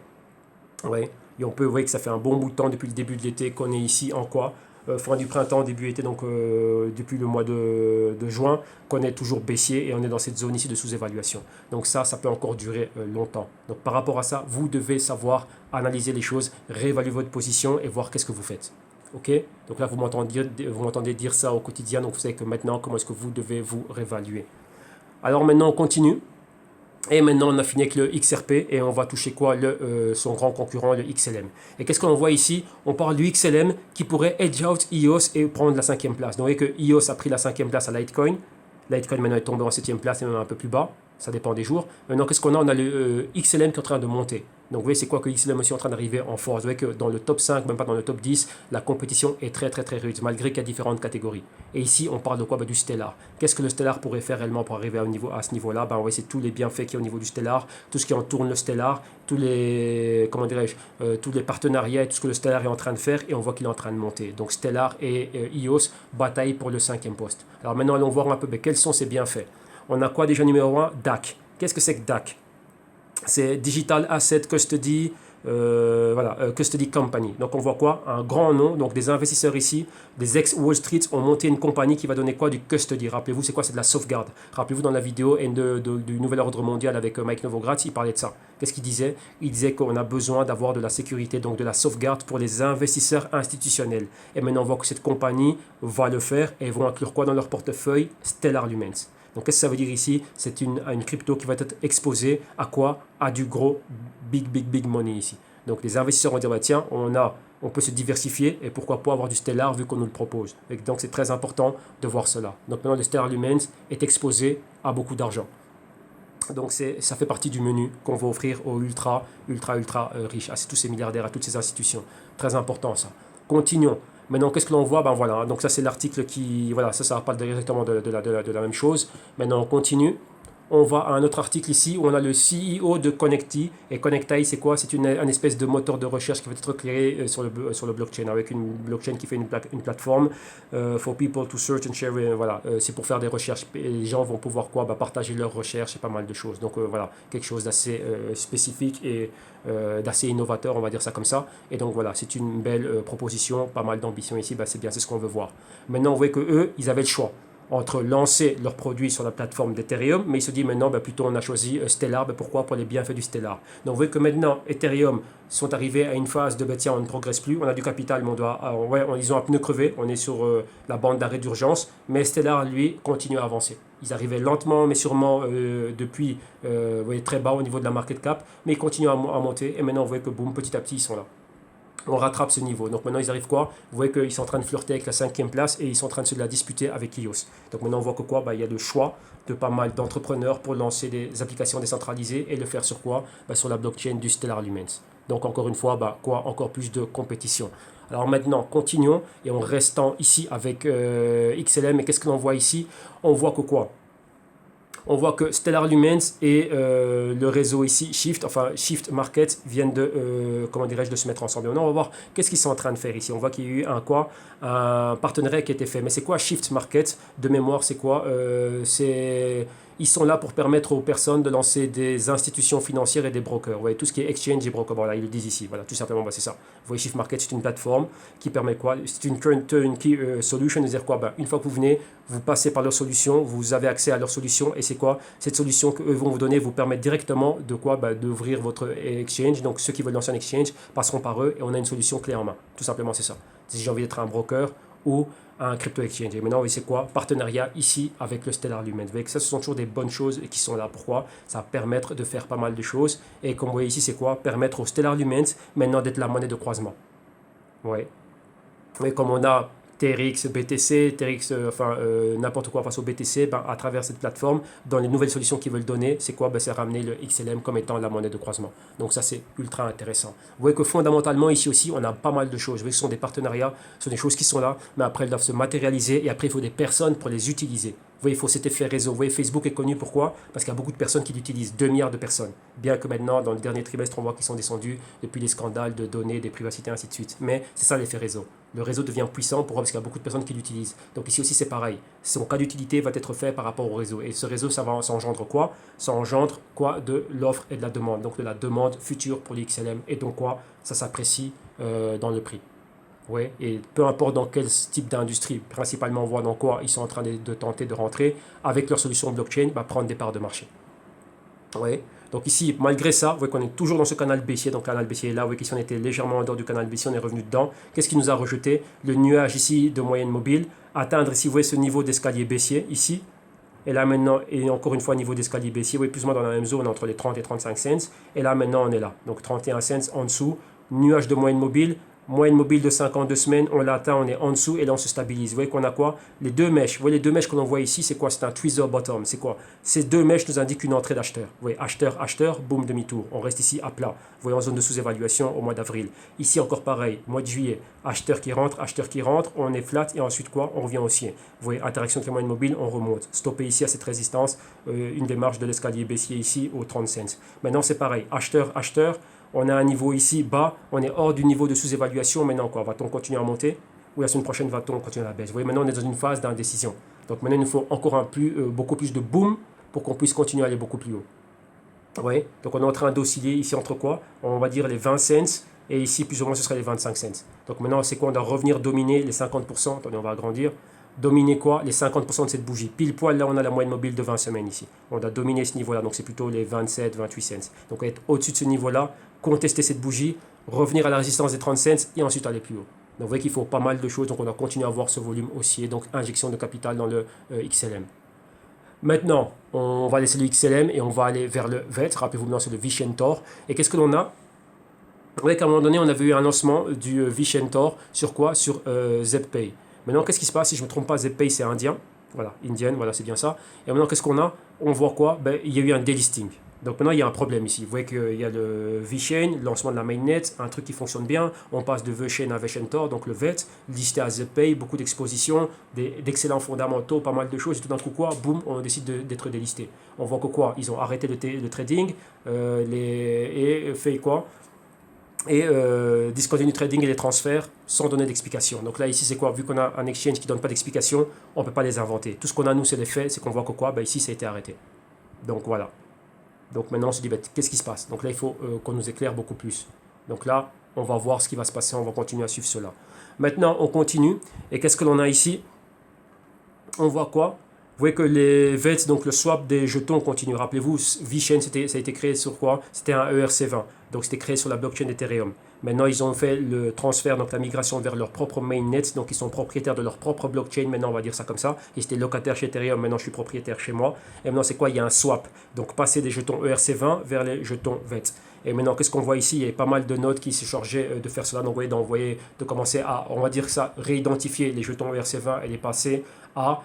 Speaker 1: Ouais. Et on peut voir que ça fait un bon bout de temps depuis le début de l'été qu'on est ici en quoi? Fin du printemps, début été, donc depuis le mois de juin, qu'on est toujours baissier et on est dans cette zone ici de sous-évaluation. Donc ça peut encore durer longtemps. Donc par rapport à ça, vous devez savoir analyser les choses, réévaluer votre position et voir qu'est-ce que vous faites. Ok? Donc là, vous m'entendez dire ça au quotidien, donc vous savez que maintenant, comment est-ce que vous devez vous réévaluer. Alors maintenant, on continue. Et maintenant, on a fini avec le XRP et on va toucher quoi? Son grand concurrent, le XLM. Et qu'est-ce qu'on voit ici? On parle du XLM qui pourrait edge out EOS et prendre la 5e place. Donc, vous voyez que EOS a pris la 5e place à Litecoin. Litecoin maintenant est tombé en 7e place et même un peu plus bas. Ça dépend des jours. Maintenant, qu'est-ce qu'on a? On a le XLM qui est en train de monter. Donc, vous voyez, c'est quoi que XLM aussi est en train d'arriver en force. Vous voyez que dans le top 5, même pas dans le top 10, la compétition est très rude, malgré qu'il y a différentes catégories. Et ici, on parle de quoi? Du Stellar. Qu'est-ce que le Stellar pourrait faire réellement pour arriver à ce niveau-là? Vous voyez, c'est tous les bienfaits qu'il y a au niveau du Stellar, tout ce qui entoure le Stellar, tous les partenariats et tout ce que le Stellar est en train de faire, et on voit qu'il est en train de monter. Donc, Stellar et EOS bataillent pour le 5e poste. Alors maintenant, allons voir un peu quels sont ces bienfaits. On a quoi déjà numéro 1? DAC. Qu'est-ce que c'est que DAC? C'est Digital Asset Custody, Custody Company. Donc on voit quoi? Un grand nom, donc des investisseurs ici, des ex-Wall Street ont monté une compagnie qui va donner quoi? Du custody. Rappelez-vous, c'est quoi? C'est de la sauvegarde. Rappelez-vous dans la vidéo du Nouvel Ordre Mondial avec Mike Novogratz, il parlait de ça. Qu'est-ce qu'il disait? Il disait qu'on a besoin d'avoir de la sécurité, donc de la sauvegarde pour les investisseurs institutionnels. Et maintenant on voit que cette compagnie va le faire et vont inclure quoi dans leur portefeuille? Stellar Lumens. Donc, qu'est-ce que ça veut dire ici? C'est une crypto qui va être exposée à quoi? À du gros big money ici. Donc, les investisseurs vont dire, bah, tiens, on peut se diversifier et pourquoi pas avoir du Stellar vu qu'on nous le propose. Et donc, c'est très important de voir cela. Donc, maintenant, le Stellar Lumens est exposé à beaucoup d'argent. Donc, ça fait partie du menu qu'on va offrir aux ultra riches, à tous ces milliardaires, à toutes ces institutions. Très important, ça. Continuons. Maintenant, qu'est-ce que l'on voit? Donc ça c'est l'article qui, voilà, ça parle directement de la même chose. Maintenant, on continue. on va à un autre article ici où on a le CEO de Connecti. Et Connecti, c'est quoi? C'est un espèce de moteur de recherche qui va être créé sur le blockchain, avec une blockchain qui fait une plateforme for people to search and share. Voilà, c'est pour faire des recherches. Et les gens vont pouvoir quoi? Partager leurs recherches et pas mal de choses. Donc voilà, quelque chose d'assez spécifique et d'assez innovateur, on va dire ça comme ça. Et donc voilà, c'est une belle proposition, pas mal d'ambition ici. C'est bien, c'est ce qu'on veut voir. Maintenant, on voit que eux, ils avaient le choix entre lancer leurs produits sur la plateforme d'Ethereum, mais il se dit maintenant, plutôt on a choisi Stellar. Pourquoi? Pour les bienfaits du Stellar. Donc vous voyez que maintenant, Ethereum sont arrivés à une phase de tiens, on ne progresse plus, on a du capital, mais ils ont un pneu crevé, on est sur la bande d'arrêt d'urgence, mais Stellar, lui, continue à avancer. Ils arrivaient lentement, mais sûrement depuis très bas au niveau de la market cap, mais ils continuent à monter, et maintenant, vous voyez que boum, petit à petit, ils sont là. On rattrape ce niveau. Donc maintenant, ils arrivent quoi? Vous voyez qu'ils sont en train de flirter avec la 5e place et ils sont en train de se la disputer avec EOS. Donc maintenant, on voit que quoi? Il y a le choix de pas mal d'entrepreneurs pour lancer des applications décentralisées et le faire sur quoi? Sur la blockchain du Stellar Lumens. Donc encore une fois, encore plus de compétition. Alors maintenant, continuons et en restant ici avec XLM. Et qu'est-ce que l'on voit ici? On voit que quoi? On voit que Stellar Lumens et le réseau ici, Shift Market, viennent de, de se mettre ensemble. Maintenant, on va voir qu'est-ce qu'ils sont en train de faire ici. On voit qu'il y a eu un partenariat qui a été fait. Mais c'est quoi Shift Market? De mémoire, c'est quoi? Ils sont là pour permettre aux personnes de lancer des institutions financières et des brokers. Vous voyez, tout ce qui est exchange et broker, voilà, ils le disent ici. Voilà, tout simplement, c'est ça. Vous voyez, Shift Market, c'est une plateforme qui permet quoi? C'est une turnkey solution, c'est-à-dire quoi? Une fois que vous venez, vous passez par leur solution, vous avez accès à leur solution, et c'est quoi? Cette solution qu'eux vont vous donner vous permet directement de quoi? D'ouvrir votre exchange. Donc ceux qui veulent lancer un exchange passeront par eux et on a une solution clé en main. Tout simplement, c'est ça. Si j'ai envie d'être un broker ou un crypto exchange. Et maintenant, c'est quoi? Partenariat ici avec le Stellar Lumens. Vous voyez que ça, ce sont toujours des bonnes choses qui sont là. Pourquoi? Ça va permettre de faire pas mal de choses. Et comme vous voyez ici, c'est quoi? Permettre au Stellar Lumens maintenant d'être la monnaie de croisement. Ouais. Et comme on a TRX, BTC, TRX, n'importe quoi face au BTC, à travers cette plateforme, dans les nouvelles solutions qu'ils veulent donner, c'est quoi? C'est ramener le XLM comme étant la monnaie de croisement. Donc ça, c'est ultra intéressant. Vous voyez que fondamentalement, ici aussi, on a pas mal de choses. Vous voyez que ce sont des partenariats, ce sont des choses qui sont là, mais après, elles doivent se matérialiser et après, il faut des personnes pour les utiliser. Vous voyez, il faut cet effet réseau. Vous voyez, Facebook est connu pourquoi? Parce qu'il y a beaucoup de personnes qui l'utilisent, 2 milliards de personnes. Bien que maintenant, dans le dernier trimestre, on voit qu'ils sont descendus depuis les scandales de données, des privacités, ainsi de suite. Mais c'est ça l'effet réseau. Le réseau devient puissant, pourquoi? Parce qu'il y a beaucoup de personnes qui l'utilisent. Donc ici aussi, c'est pareil. Son cas d'utilité va être fait par rapport au réseau. Et ce réseau, ça engendre quoi? Ça engendre quoi? De l'offre et de la demande. Donc de la demande future pour l'XLM. Et donc quoi? Ça s'apprécie dans le prix. Ouais, et peu importe dans quel type d'industrie, principalement on voit dans quoi ils sont en train de tenter de rentrer avec leur solution blockchain, prendre des parts de marché. Ouais. Donc ici, malgré ça, vous voyez qu'on est toujours dans ce canal baissier. Donc le canal baissier est là, vous voyez qu'ici on était légèrement en dehors du canal baissier, on est revenu dedans. Qu'est-ce qui nous a rejeté? Le nuage ici de moyenne mobile, atteindre ici, vous voyez ce niveau d'escalier baissier ici. Et là maintenant, et encore une fois, niveau d'escalier baissier, vous voyez plus ou moins dans la même zone entre les 30 et 35 cents. Et là maintenant, on est là. Donc 31 cents en dessous, nuage de moyenne mobile de 52 semaines, on l'atteint, on est en dessous et là on se stabilise. Vous voyez qu'on a quoi? Les deux mèches. Vous voyez les deux mèches que l'on voit ici, c'est quoi? C'est un tweezer bottom. C'est quoi? Ces deux mèches nous indiquent une entrée d'acheteur. Vous voyez, acheteur, boum, demi-tour. On reste ici à plat. Vous voyez en zone de sous-évaluation au mois d'avril. Ici encore pareil, mois de juillet, acheteur qui rentre, on est flat et ensuite quoi? On revient haussier. Vous voyez, interaction avec les moyennes mobiles, on remonte. Stopper ici à cette résistance, une des marges de l'escalier baissier ici aux 30 cents. Maintenant c'est pareil, acheteur. On a un niveau ici bas, on est hors du niveau de sous-évaluation. Maintenant, quoi? Va-t-on continuer à monter? Ou la semaine prochaine, va-t-on continuer à la baisse? Vous voyez, maintenant, on est dans une phase d'indécision. Donc maintenant, il nous faut encore beaucoup plus de boom pour qu'on puisse continuer à aller beaucoup plus haut. Vous voyez? Donc on est en train d'osciller ici entre quoi? On va dire les 20 cents. Et ici, plus ou moins, ce serait les 25 cents. Donc maintenant, c'est quoi? On doit revenir dominer les 50%. Attendez, on va agrandir. Dominer quoi? Les 50% de cette bougie. Pile poil, là, on a la moyenne mobile de 20 semaines ici. On doit dominer ce niveau-là. Donc c'est plutôt les 27, 28 cents. Donc être au-dessus de ce niveau-là, contester cette bougie, revenir à la résistance des 30 cents et ensuite aller plus haut. Donc vous voyez qu'il faut pas mal de choses, donc on doit continuer à avoir ce volume haussier, donc injection de capital dans le XLM. Maintenant, on va laisser le XLM et on va aller vers le VET, rappelez-vous maintenant c'est le Vichentor. Et qu'est-ce que l'on a? Vous voyez qu'à un moment donné, on avait eu un lancement du Vichentor sur quoi? Sur ZepPay. Maintenant, qu'est-ce qui se passe? Si je ne me trompe pas, ZepPay c'est indien. Voilà, indienne, voilà, c'est bien ça. Et maintenant, qu'est-ce qu'on a? On voit quoi? Il y a eu un delisting. Donc maintenant, il y a un problème ici. Vous voyez qu'il y a le VeChain, le lancement de la mainnet, un truc qui fonctionne bien. On passe de VeChain à VeChainTor, donc le VET, listé à ZPay, beaucoup d'expositions, d'excellents fondamentaux, pas mal de choses. Et tout d'un coup, quoi, boum, on décide d'être délisté. On voit que quoi, ils ont arrêté le trading et fait quoi et discontinue trading et les transferts sans donner d'explication. Donc là, ici, c'est quoi? Vu qu'on a un exchange qui ne donne pas d'explication, on ne peut pas les inventer. Tout ce qu'on a, nous, c'est les faits, c'est qu'on voit que quoi, ici, ça a été arrêté. Donc voilà. Donc maintenant, on se dit, qu'est-ce qui se passe? Donc là, il faut qu'on nous éclaire beaucoup plus. Donc là, on va voir ce qui va se passer, on va continuer à suivre cela. Maintenant, on continue. Et qu'est-ce que l'on a ici? On voit quoi? Vous voyez que les VETs, donc le swap des jetons continue. Rappelez-vous, VeChain, ça a été créé sur quoi? C'était un ERC20. Donc c'était créé sur la blockchain d'Ethereum. Maintenant, ils ont fait le transfert, donc la migration vers leur propre mainnet. Donc ils sont propriétaires de leur propre blockchain. Maintenant, on va dire ça comme ça. Ils étaient locataires chez Ethereum. Maintenant, je suis propriétaire chez moi. Et maintenant, c'est quoi? Il y a un swap. Donc passer des jetons ERC20 vers les jetons VET. Et maintenant, qu'est-ce qu'on voit ici? Il y a pas mal de nodes qui se chargeaient de faire cela. Donc, vous voyez, de commencer à, on va dire ça, réidentifier les jetons ERC20 et les passer à,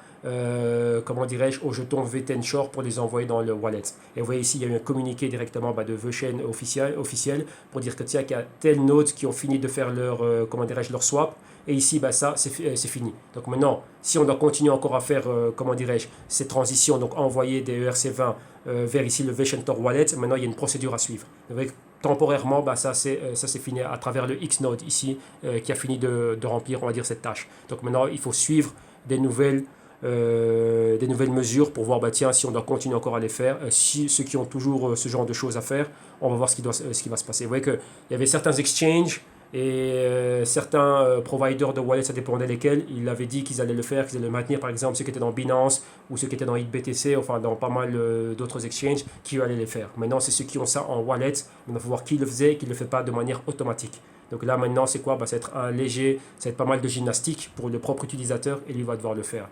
Speaker 1: comment dirais-je, aux jetons VeTensure pour les envoyer dans le wallet. Et vous voyez ici, il y a eu un communiqué directement de VeChain officiel pour dire que tiens, qu'il y a tels nodes qui ont fini de faire leur, comment dirais-je, leur swap. Et ici, ça, c'est fini. Donc maintenant, si on doit continuer encore à faire, comment dirais-je, ces transitions, donc envoyer des ERC20 vers ici le VeChainTor Wallet, maintenant il y a une procédure à suivre. Donc, temporairement, ça c'est fini à travers le Xnode ici, qui a fini de remplir, on va dire, cette tâche. Donc maintenant, il faut suivre des nouvelles mesures pour voir, tiens, si on doit continuer encore à les faire. Si ceux qui ont toujours ce genre de choses à faire, on va voir ce qui va se passer. Vous voyez qu'il y avait certains exchanges et certains providers de wallet, ça dépendait lesquels, ils avaient dit qu'ils allaient le faire, qu'ils allaient le maintenir. Par exemple, ceux qui étaient dans Binance ou ceux qui étaient dans HitBTC, enfin dans pas mal d'autres exchanges, qui allaient les faire. Maintenant, c'est ceux qui ont ça en wallet. Il faut voir qui le faisait et qui ne le fait pas de manière automatique. Donc là, maintenant, c'est quoi? Ça va être un léger, ça va être pas mal de gymnastique pour le propre utilisateur et lui va devoir le faire.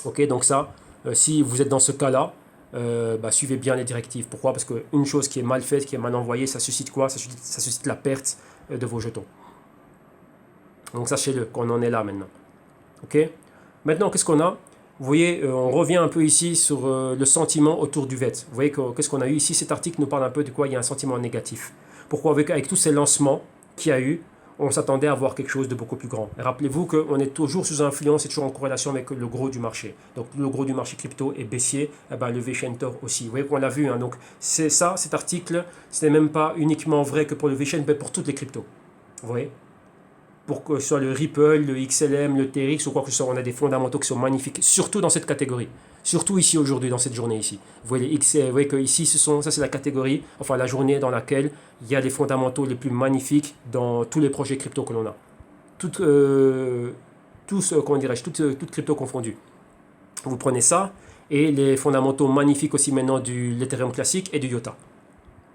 Speaker 1: Ok, donc ça, si vous êtes dans ce cas-là, suivez bien les directives. Pourquoi? Parce qu'une chose qui est mal faite, qui est mal envoyée, ça suscite quoi? Ça suscite la perte de vos jetons. Donc sachez-le, qu'on en est là maintenant. Ok? Maintenant, qu'est-ce qu'on a? Vous voyez, on revient un peu ici sur le sentiment autour du VET. Vous voyez qu'est-ce qu'on a eu ici? Cet article nous parle un peu de quoi il y a un sentiment négatif. Pourquoi? Avec tous ces lancements qu'il y a eu, on s'attendait à voir quelque chose de beaucoup plus grand. Et rappelez-vous qu'on est toujours sous influence et toujours en corrélation avec le gros du marché. Donc le gros du marché crypto est baissier, le VeChainTor aussi. Vous voyez qu'on l'a vu, hein. Donc c'est ça, cet article, ce n'est même pas uniquement vrai que pour le VeChain, mais pour toutes les cryptos. Vous voyez? Pour que ce soit le Ripple, le XLM, le TRX ou quoi que ce soit, on a des fondamentaux qui sont magnifiques, surtout dans cette catégorie. Surtout ici aujourd'hui, dans cette journée ici. Vous voyez que ici, ça c'est la catégorie, enfin la journée dans laquelle il y a les fondamentaux les plus magnifiques dans tous les projets crypto que l'on a. Toutes crypto confondues. Vous prenez ça et les fondamentaux magnifiques aussi maintenant de l'Ethereum classique et du IOTA.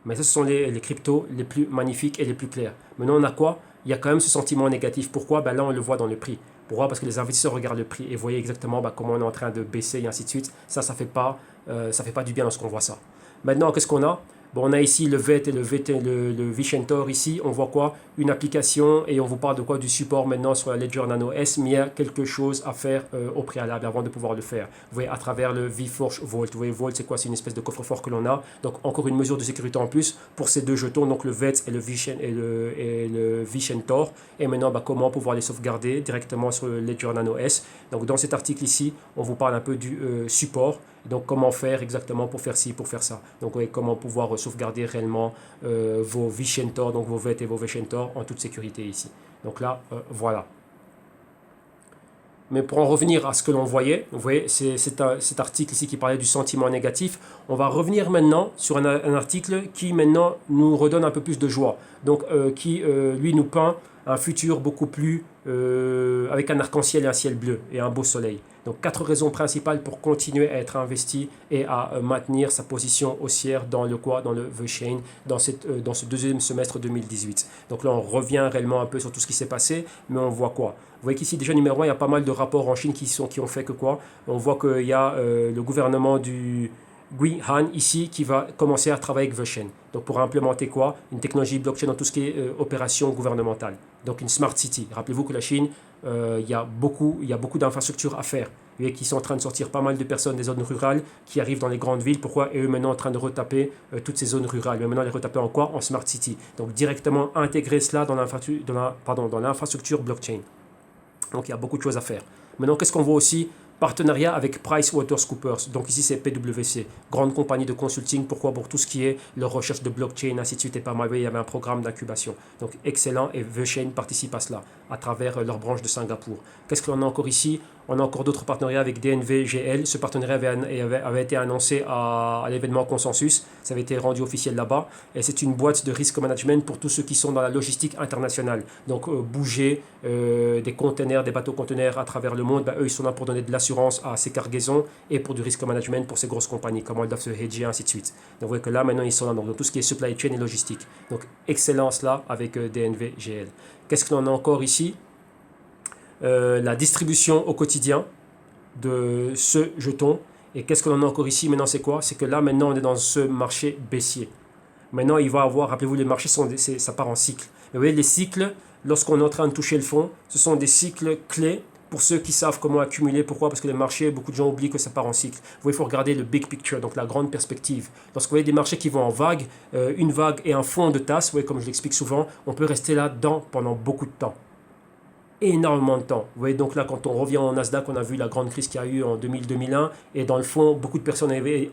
Speaker 1: Mais ça, ce sont les cryptos les plus magnifiques et les plus clairs. Maintenant, on a quoi? Il y a quand même ce sentiment négatif. Pourquoi? Là, on le voit dans le prix. Pourquoi? Parce que les investisseurs regardent le prix et voyez exactement comment on est en train de baisser et ainsi de suite. Ça ne fait pas du bien lorsqu'on voit ça. Maintenant, qu'est-ce qu'on a? On a ici le VET et le VeChainTor ici. On voit quoi? Une application et on vous parle de quoi? Du support maintenant sur la Ledger Nano S. Mais il y a quelque chose à faire au préalable avant de pouvoir le faire. Vous voyez, à travers le VeForce Vault. Vous voyez, Vault, c'est quoi? C'est une espèce de coffre-fort que l'on a. Donc, encore une mesure de sécurité en plus pour ces deux jetons. Donc, le VET et le VeChainTor. Et maintenant, comment pouvoir les sauvegarder directement sur le Ledger Nano S. Donc, dans cet article ici, on vous parle un peu du support. Donc, comment faire exactement pour faire ci, pour faire ça. Donc, oui, comment pouvoir sauvegarder réellement vos VeChainTor, donc vos VET et vos VeChainTor en toute sécurité ici. Donc là, voilà. Mais pour en revenir à ce que l'on voyait, vous voyez, c'est cet article ici qui parlait du sentiment négatif. On va revenir maintenant sur un article qui maintenant nous redonne un peu plus de joie. Donc, qui, lui, nous peint un futur beaucoup plus avec un arc-en-ciel et un ciel bleu et un beau soleil. Donc 4 raisons principales pour continuer à être investi et à maintenir sa position haussière dans le VeChain dans ce deuxième semestre 2018. Donc là on revient réellement un peu sur tout ce qui s'est passé, mais on voit quoi? Vous voyez qu'ici déjà numéro 1, il y a pas mal de rapports en Chine qui ont fait que quoi? On voit qu'il y a le gouvernement du Gui Han ici qui va commencer à travailler avec VeChain. Donc pour implémenter quoi? Une technologie blockchain dans tout ce qui est opération gouvernementale. Donc une smart city. Rappelez-vous que la Chine, il y a beaucoup d'infrastructures à faire. Et qui sont en train de sortir pas mal de personnes des zones rurales qui arrivent dans les grandes villes. Pourquoi? Et eux maintenant en train de retaper toutes ces zones rurales. Mais maintenant les retaper en quoi? En smart city. Donc directement intégrer cela dans l'infrastructure blockchain. Donc il y a beaucoup de choses à faire. Maintenant, qu'est-ce qu'on voit aussi? Partenariat avec PricewaterhouseCoopers. Donc ici, c'est PwC, grande compagnie de consulting. Pourquoi? Pour tout ce qui est leur recherche de blockchain, ainsi de suite. Et pas mal, il y avait un programme d'incubation. Donc excellent. Et VeChain participe à cela à travers leur branche de Singapour. Qu'est-ce que l'on a encore ici? On a encore d'autres partenariats avec DNVGL. Ce partenariat avait été annoncé à l'événement Consensus. Ça avait été rendu officiel là-bas. Et c'est une boîte de risk management pour tous ceux qui sont dans la logistique internationale. Donc bouger des containers, des bateaux conteneurs à travers le monde, eux, ils sont là pour donner de l'assurance à ces cargaisons et pour du risk management pour ces grosses compagnies, comment elles doivent se hedger, ainsi de suite. Donc vous voyez que là, maintenant, ils sont là dans tout ce qui est supply chain et logistique. Donc excellence là avec DNVGL. Qu'est-ce que l'on a encore ici? La distribution au quotidien de ce jeton. Et qu'est-ce que l'on a encore ici? Maintenant, c'est quoi? C'est que là, maintenant, on est dans ce marché baissier. Maintenant, il va avoir, rappelez-vous, les marchés, ça part en cycle. Mais vous voyez, les cycles, lorsqu'on est en train de toucher le fond, ce sont des cycles clés pour ceux qui savent comment accumuler. Pourquoi? Parce que les marchés, beaucoup de gens oublient que ça part en cycle. Vous voyez, il faut regarder le big picture, donc la grande perspective. Lorsque vous voyez des marchés qui vont en vague, une vague et un fond de tasse, vous voyez, comme je l'explique souvent, on peut rester là-dedans pendant beaucoup de temps. Énormément de temps. Vous voyez, donc là, quand on revient au Nasdaq, on a vu la grande crise qu'il y a eu en 2000-2001, et dans le fond, beaucoup de personnes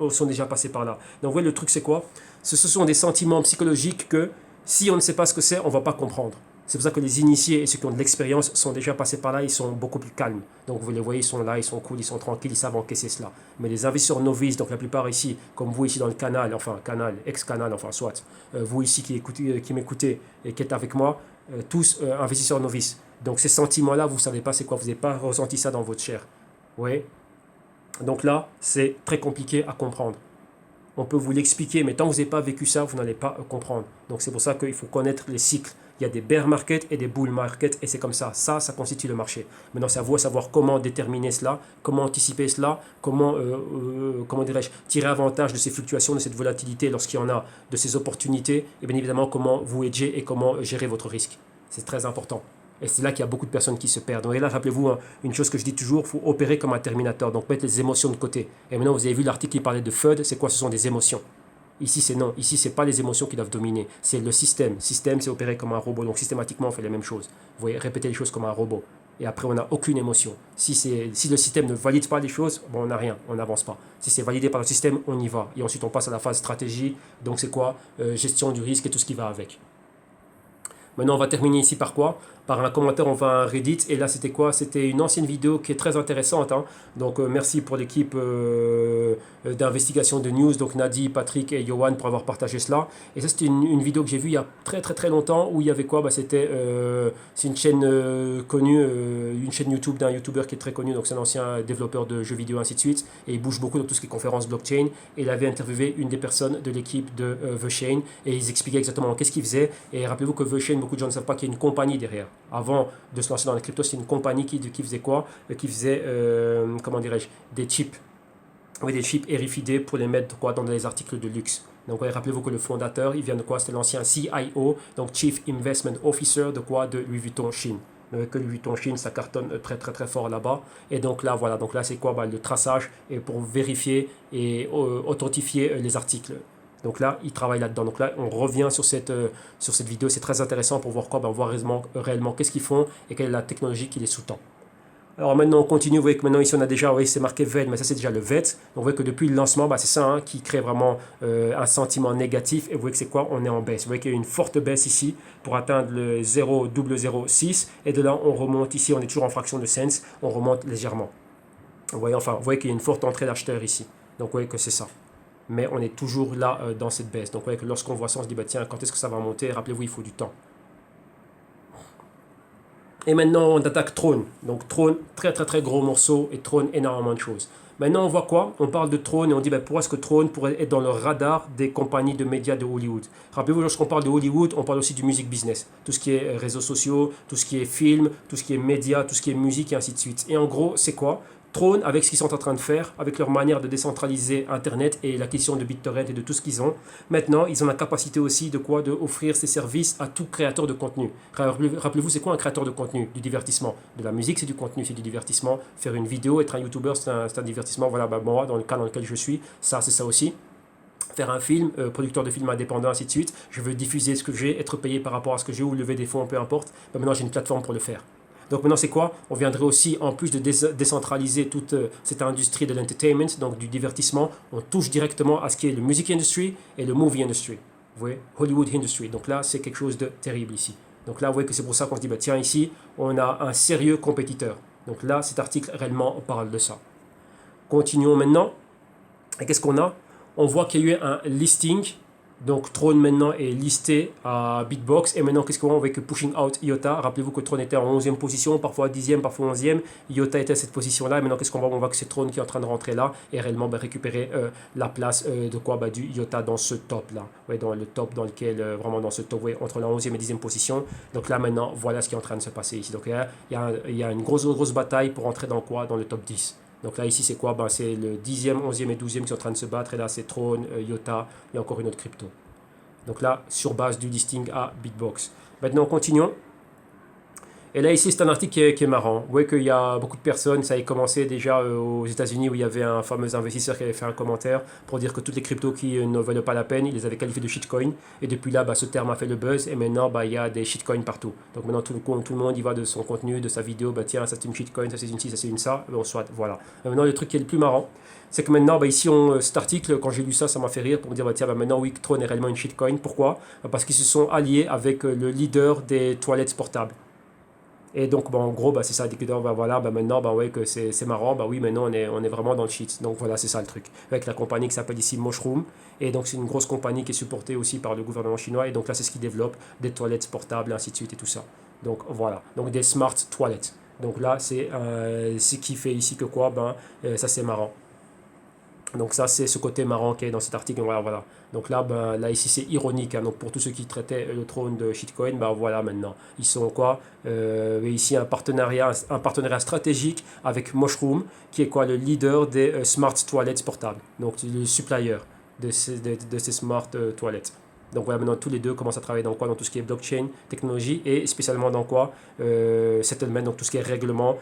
Speaker 1: sont déjà passées par là. Donc, vous voyez, le truc, c'est quoi? Ce sont des sentiments psychologiques que, si on ne sait pas ce que c'est, on ne va pas comprendre. C'est pour ça que les initiés et ceux qui ont de l'expérience sont déjà passés par là, ils sont beaucoup plus calmes. Donc, vous les voyez, ils sont là, ils sont cool, ils sont tranquilles, ils savent encaisser cela. Mais les investisseurs novices, donc la plupart ici, comme vous ici dans le canal, ex-canal, soit, vous ici qui m'écoutez et qui êtes avec moi, tous investisseurs novices. Donc ces sentiments-là, vous ne savez pas c'est quoi, vous n'avez pas ressenti ça dans votre chair. Oui. Donc là, c'est très compliqué à comprendre. On peut vous l'expliquer, mais tant que vous n'avez pas vécu ça, vous n'allez pas comprendre. Donc c'est pour ça qu'il faut connaître les cycles. Il y a des bear markets et des bull markets, et c'est comme ça. Ça constitue le marché. Maintenant, c'est à vous de savoir comment déterminer cela, comment anticiper cela, comment tirer avantage de ces fluctuations, de cette volatilité lorsqu'il y en a, de ces opportunités, et bien évidemment, comment vous hedger et comment gérer votre risque. C'est très important. Et c'est là qu'il y a beaucoup de personnes qui se perdent. Donc, et là, rappelez-vous, une chose que je dis toujours, il faut opérer comme un terminateur. Donc, mettre les émotions de côté. Et maintenant, vous avez vu l'article qui parlait de FUD. C'est quoi? Ce sont des émotions. Ici, c'est non. Ici, ce n'est pas les émotions qui doivent dominer. C'est le système. Système, c'est opérer comme un robot. Donc, systématiquement, on fait les mêmes choses. Vous voyez, répéter les choses comme un robot. Et après, on n'a aucune émotion. Si le système ne valide pas les choses, bon, on n'a rien. On n'avance pas. Si c'est validé par le système, on y va. Et ensuite, on passe à la phase stratégie. Donc, c'est quoi? Gestion du risque et tout ce qui va avec. Maintenant, on va terminer ici par quoi? Par un commentaire, on va à un Reddit. Et là, c'était quoi? C'était une ancienne vidéo qui est très intéressante. Donc, merci pour l'équipe d'investigation de news. Donc, Nadi, Patrick et Johan pour avoir partagé cela. Et ça, c'était une vidéo que j'ai vue il y a très, très, très longtemps où il y avait quoi? C'est une chaîne connue, une chaîne YouTube d'un YouTuber qui est très connu. Donc, c'est un ancien développeur de jeux vidéo, ainsi de suite. Et il bouge beaucoup dans tout ce qui est conférences blockchain. Et il avait interviewé une des personnes de l'équipe de VeChain. Et ils expliquaient exactement qu'est-ce qu'il faisait. Et rappelez-vous que VeChain, beaucoup de gens ne savent pas qu'il y a une compagnie derrière. Avant de se lancer dans les cryptos, c'est une compagnie qui faisait quoi? Qui faisait, des chips. Oui, des chips RFID pour les mettre dans les articles de luxe. Donc, rappelez-vous que le fondateur, il vient de quoi? C'était l'ancien CIO, donc Chief Investment Officer de Louis Vuitton Chine. Que Louis Vuitton Chine, ça cartonne très très très fort là-bas. Et donc là, voilà. Donc là, c'est quoi? Le traçage et pour vérifier et authentifier les articles. Donc là, il travaille là-dedans. Donc là, on revient sur cette vidéo. C'est très intéressant pour voir quoi? On voit réellement qu'est-ce qu'ils font et quelle est la technologie qui les sous-tend. Alors maintenant, on continue. Vous voyez que maintenant, ici, on a déjà, c'est marqué VET, mais ça, c'est déjà le VET. Donc, vous voyez que depuis le lancement, c'est ça qui crée vraiment un sentiment négatif. Et vous voyez que c'est quoi? On est en baisse. Vous voyez qu'il y a une forte baisse ici pour atteindre le 0,006. Et de là, on remonte ici. On est toujours en fraction de cents. On remonte légèrement. Vous voyez qu'il y a une forte entrée d'acheteurs ici. Donc, vous voyez que c'est ça. Mais on est toujours là dans cette baisse. Donc, vous voyez que lorsqu'on voit ça, on se dit, tiens, quand est-ce que ça va monter? Rappelez-vous, il faut du temps. Et maintenant, on attaque Throne. Donc, Throne, très très très gros morceau et Throne, énormément de choses. Maintenant, on voit quoi? On parle de Throne et on dit pourquoi est-ce que Throne pourrait être dans le radar des compagnies de médias de Hollywood? Rappelez-vous, lorsqu'on parle de Hollywood, on parle aussi du music business. Tout ce qui est réseaux sociaux, tout ce qui est film, tout ce qui est médias, tout ce qui est musique et ainsi de suite. Et en gros, c'est quoi? Throne, avec ce qu'ils sont en train de faire, avec leur manière de décentraliser Internet et l'acquisition de BitTorrent et de tout ce qu'ils ont, maintenant, ils ont la capacité aussi de quoi? De offrir ces services à tout créateur de contenu. Rappelez-vous, c'est quoi un créateur de contenu? Du divertissement. De la musique, c'est du contenu, c'est du divertissement. Faire une vidéo, être un YouTuber, c'est un divertissement. Voilà, bah, moi, dans le cas dans lequel je suis, ça, c'est ça aussi. Faire un film, producteur de films indépendant, ainsi de suite. Je veux diffuser ce que j'ai, être payé par rapport à ce que j'ai ou lever des fonds, peu importe. Bah, maintenant, j'ai une plateforme pour le faire. Donc maintenant, c'est quoi? On viendrait aussi, en plus de décentraliser toute cette industrie de l'entertainment, donc du divertissement, on touche directement à ce qui est le music industry et le movie industry. Vous voyez? Hollywood industry. Donc là, c'est quelque chose de terrible ici. Donc là, vous voyez que c'est pour ça qu'on se dit, bah, tiens, ici, on a un sérieux compétiteur. Donc là, cet article, réellement, on parle de ça. Continuons maintenant. Et qu'est-ce qu'on a? On voit qu'il y a eu un listing. Donc Throne maintenant est listé à Bitbox. Et maintenant, qu'est-ce qu'on voit avec Pushing Out IOTA? Rappelez-vous que Throne était en 11e position, parfois 10e, parfois 11e. IOTA était à cette position-là. Et maintenant, qu'est-ce qu'on voit? On voit que c'est Throne qui est en train de rentrer là et réellement récupérer la place de quoi? Du IOTA dans ce top-là. Ouais, dans le top dans lequel, vraiment dans ce top, ouais, entre la 11e et 10e position. Donc là, maintenant, voilà ce qui est en train de se passer ici. Donc il y a une grosse bataille pour entrer dans quoi? Dans le top 10. Donc là, ici, c'est quoi? C'est le 10e, 11e et 12e qui sont en train de se battre. Et là, c'est Throne, IOTA et encore une autre crypto. Donc là, sur base du listing à Bitbox. Maintenant, continuons. Et là, ici, c'est un article qui est marrant. Vous voyez qu'il y a beaucoup de personnes, ça a commencé déjà aux États-Unis où il y avait un fameux investisseur qui avait fait un commentaire pour dire que toutes les cryptos qui ne valent pas la peine, il les avait qualifiés de shitcoin. Et depuis là, ce terme a fait le buzz et maintenant, il y a des shitcoins partout. Donc maintenant, tout le monde y va de son contenu, de sa vidéo, tiens, ça c'est une shitcoin, ça c'est une ci, ça c'est une ça. Bon, soit, voilà. Et maintenant, le truc qui est le plus marrant, c'est que maintenant, ici, cet article, quand j'ai lu ça, ça m'a fait rire pour me dire, tiens, maintenant, oui, Throne est réellement une shitcoin. Pourquoi? Parce qu'ils se sont alliés avec le leader des toilettes portables. Et donc, en gros, c'est ça, voilà, maintenant, ouais, que c'est marrant, oui, maintenant, on est vraiment dans le shit. Donc, voilà, c'est ça le truc. Avec la compagnie qui s'appelle ici Mushroom. Et donc, c'est une grosse compagnie qui est supportée aussi par le gouvernement chinois. Et donc, là, c'est ce qui développe des toilettes portables, ainsi de suite, et tout ça. Donc, voilà. Donc, des smart toilettes. Donc, là, c'est ce qui fait ici que quoi, ça, c'est marrant. Donc ça, c'est ce côté marrant qui est dans cet article. Voilà. Donc là, là ici, c'est ironique. Donc pour tous ceux qui traitaient le trône de shitcoin, voilà maintenant. Ils sont quoi? Ici, un partenariat stratégique avec Mushroom, qui est quoi? Le leader des smart toilettes portables. Donc le supplier de ces smart toilettes. Donc voilà, maintenant tous les deux commencent à travailler dans quoi? Dans tout ce qui est blockchain, technologie et spécialement dans quoi? Settlement, donc tout ce qui est règlement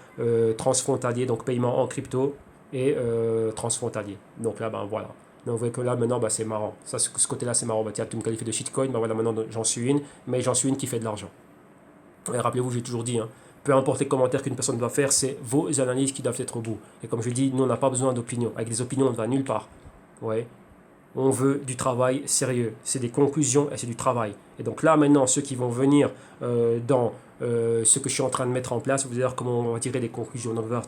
Speaker 1: transfrontalier, donc paiement en crypto et transfrontalier. Donc là, voilà. Donc vous voyez que là, maintenant, c'est marrant. Ça, ce côté-là, c'est marrant. Tiens, tu me qualifies de shitcoin, voilà, maintenant, j'en suis une, mais j'en suis une qui fait de l'argent. Et rappelez-vous, j'ai toujours dit, peu importe les commentaires qu'une personne doit faire, c'est vos analyses qui doivent être au bout. Et comme je dis, nous, on n'a pas besoin d'opinion. Avec des opinions, on ne va nulle part. Ouais. On veut du travail sérieux. C'est des conclusions et c'est du travail. Et donc là, maintenant, ceux qui vont venir dans ce que je suis en train de mettre en place, vous allez voir comment on va tirer des conclusions. Donc, on va voir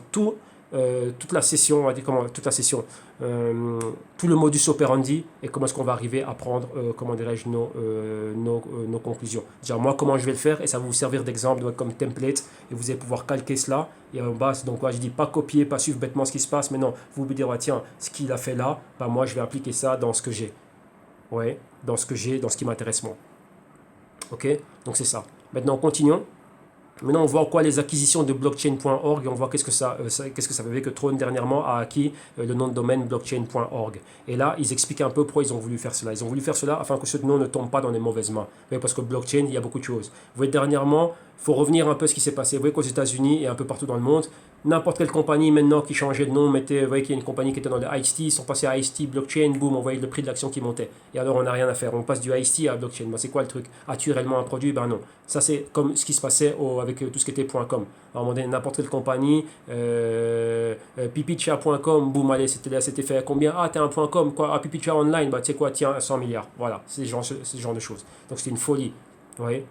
Speaker 1: toute la session, on va dire toute la session, tout le modus operandi et comment est-ce qu'on va arriver à prendre, comment dirais-je, nos conclusions. Dire moi comment je vais le faire et ça va vous servir d'exemple comme template et vous allez pouvoir calquer cela et en bas, donc je dis pas copier, pas suivre bêtement ce qui se passe, mais non, vous vous dire tiens, ce qu'il a fait là, moi je vais appliquer ça dans ce que j'ai. Ouais, dans ce que j'ai, dans ce qui m'intéresse moi. Ok, donc c'est ça. Maintenant continuons. Maintenant, on voit quoi les acquisitions de blockchain.org et on voit qu'est-ce que ça veut dire que Throne dernièrement a acquis le nom de domaine blockchain.org. Et là, ils expliquent un peu pourquoi ils ont voulu faire cela. Ils ont voulu faire cela afin que ce nom ne tombe pas dans les mauvaises mains. Oui, parce que blockchain, il y a beaucoup de choses. Vous voyez, dernièrement, il faut revenir un peu à ce qui s'est passé. Vous voyez qu'aux États-Unis et un peu partout dans le monde, n'importe quelle compagnie maintenant qui changeait de nom, vous voyez qu'il y a une compagnie qui était dans le ICE, ils sont passés à ICE blockchain, boum, on voyait le prix de l'action qui montait. Et alors on n'a rien à faire, on passe du ICE à blockchain. C'est quoi le truc? As-tu réellement un produit? Non. Ça c'est comme ce qui se passait avec tout ce qui était .com. Alors, à un moment donné, n'importe quelle compagnie, pipicha.com, boum, allez, c'était fait à combien? Ah, t'es un .com, quoi? Ah, pipicha online, tu sais quoi, tiens, 100 milliards. Voilà, c'est ce genre de choses. Donc c'était une folie. Vous voyez?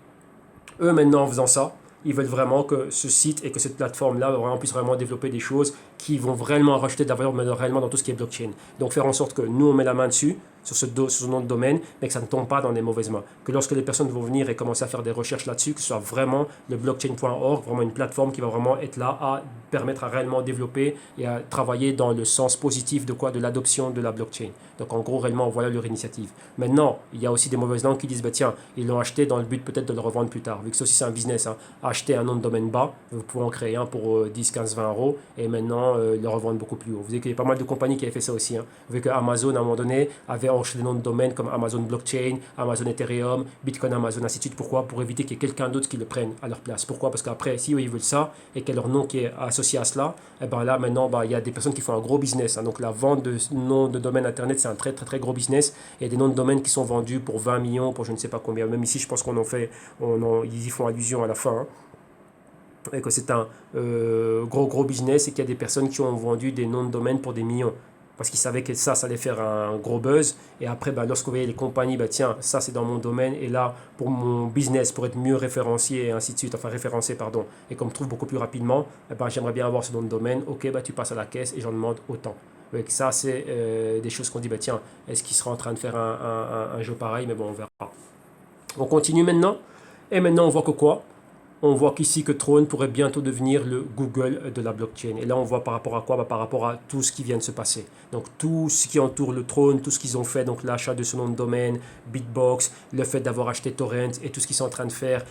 Speaker 1: Eux maintenant en faisant ça, ils veulent vraiment que ce site et que cette plateforme-là puisse vraiment développer des choses qui vont vraiment rajouter de la valeur, mais réellement dans tout ce qui est blockchain. Donc faire en sorte que nous, on met la main dessus, sur ce nom de domaine, mais que ça ne tombe pas dans des mauvaises mains. Que lorsque les personnes vont venir et commencer à faire des recherches là-dessus, que ce soit vraiment le blockchain.org, vraiment une plateforme qui va vraiment être là à permettre à réellement développer et à travailler dans le sens positif de quoi? De l'adoption de la blockchain. Donc en gros, réellement, voilà leur initiative. Maintenant, il y a aussi des mauvaises langues qui disent, bah, tiens, ils l'ont acheté dans le but peut-être de le revendre plus tard. Vu que ça aussi c'est un business, hein. Acheter un nom de domaine bas, vous pouvez en créer un pour 10, 15, 20 euros et maintenant le revendre beaucoup plus haut. Vous voyez qu'il y a pas mal de compagnies qui avaient fait ça aussi, hein. Vous voyez que Amazon, à un moment donné, avait acheté des noms de domaine comme Amazon Blockchain, Amazon Ethereum, Bitcoin Amazon, ainsi de suite. Pourquoi? Pour éviter qu'il y ait quelqu'un d'autre qui le prenne à leur place. Pourquoi? Parce qu'après, si eux, ils veulent ça et que leur nom qui est associé à cela, et ben là, maintenant, bah, il y a des personnes qui font un gros business, hein. Donc la vente de noms de domaine Internet, c'est un très, très, très gros business. Il y a des noms de domaine qui sont vendus pour 20 millions, pour je ne sais pas combien. Même ici, je pense qu'on en fait, ils y font allusion à la fin, hein, et que c'est un gros business et qu'il y a des personnes qui ont vendu des noms de domaine pour des millions. Parce qu'ils savaient que ça allait faire un gros buzz. Et après, bah, lorsque vous voyez les compagnies, bah, tiens, ça c'est dans mon domaine. Et là, pour mon business, pour être mieux référencié et ainsi de suite, enfin référencé, pardon, et qu'on me trouve beaucoup plus rapidement, bah, j'aimerais bien avoir ce nom de domaine. Ok, bah, tu passes à la caisse et j'en demande autant. Donc ça, c'est des choses qu'on dit, bah, tiens, est-ce qu'il sera en train de faire un jeu pareil? Mais bon, on verra. On continue maintenant. Et maintenant, on voit que quoi? On voit qu'ici que Throne pourrait bientôt devenir le Google de la blockchain. Et là, on voit par rapport à quoi? Bah, par rapport à tout ce qui vient de se passer. Donc, tout ce qui entoure le Throne, tout ce qu'ils ont fait, donc l'achat de ce nom de domaine, Bitbox, le fait d'avoir acheté Torrent et tout ce qu'ils sont en train de faire,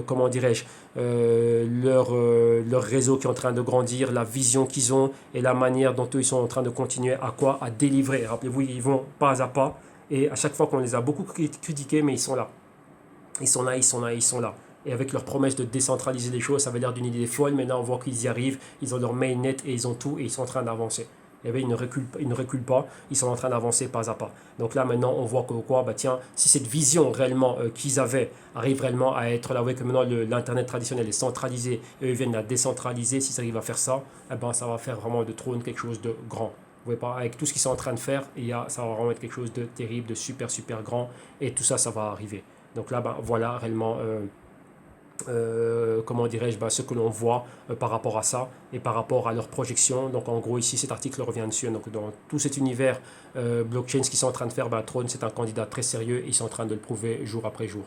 Speaker 1: comment dirais-je, leur réseau qui est en train de grandir, la vision qu'ils ont et la manière dont eux, ils sont en train de continuer à quoi? À délivrer. Rappelez-vous, ils vont pas à pas. Et à chaque fois qu'on les a beaucoup critiqués, mais ils sont là. Ils sont là, ils sont là, ils sont là. Et avec leur promesse de décentraliser les choses, ça avait l'air d'une idée folle. Maintenant, on voit qu'ils y arrivent. Ils ont leur mainnet et ils ont tout et ils sont en train d'avancer. Et bien, ils ne reculent pas. Ils sont en train d'avancer pas à pas. Donc là, maintenant, on voit que quoi? Bah tiens, si cette vision réellement qu'ils avaient arrive réellement à être là, vous voyez que maintenant l'internet traditionnel est centralisé et eux viennent la décentraliser. Si ça arrive à faire ça, eh ben, ça va faire vraiment de Throne quelque chose de grand. Vous voyez pas, avec tout ce qu'ils sont en train de faire, ça va vraiment être quelque chose de terrible, de super grand. Et tout ça, ça va arriver. Donc là, ben, voilà réellement comment dirais-je, bah, ce que l'on voit par rapport à ça et par rapport à leurs projections. Donc en gros ici cet article revient dessus. Donc dans tout cet univers blockchain, ce qu'ils sont en train de faire, bah, Throne c'est un candidat très sérieux et ils sont en train de le prouver jour après jour.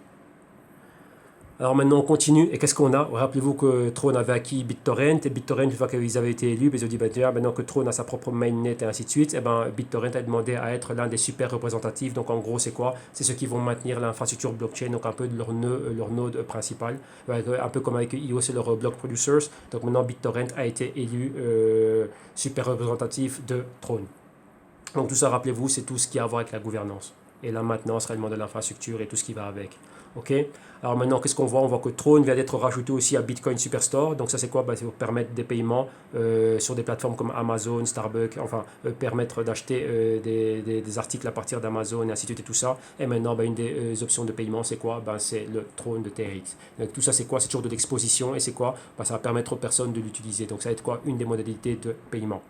Speaker 1: Alors maintenant on continue, et qu'est-ce qu'on a? Rappelez-vous que Throne avait acquis BitTorrent, et BitTorrent, une fois qu'ils avaient été élus, ils ont dit, bah, maintenant que Throne a sa propre mainnet et ainsi de suite, et ben, BitTorrent a demandé à être l'un des super représentatifs. Donc en gros c'est quoi? C'est ceux qui vont maintenir l'infrastructure blockchain, donc un peu de leur node principal, un peu comme avec IO, c'est leur block producers. Donc maintenant BitTorrent a été élu super représentatif de Throne. Donc tout ça, rappelez-vous, c'est tout ce qui a à voir avec la gouvernance et la maintenance réellement de l'infrastructure et tout ce qui va avec. Ok. Alors maintenant, qu'est-ce qu'on voit? On voit que Throne vient d'être rajouté aussi à Bitcoin Superstore. Donc ça, c'est quoi? Bah, c'est pour permettre des paiements sur des plateformes comme Amazon, Starbucks, enfin permettre d'acheter des articles à partir d'Amazon et ainsi de suite et tout ça. Et maintenant, bah, une des options de paiement, c'est quoi? Bah, c'est le Throne de TRX. Donc tout ça, c'est quoi? C'est toujours de l'exposition et c'est quoi? Bah, ça va permettre aux personnes de l'utiliser. Donc ça va être quoi? Une des modalités de paiement.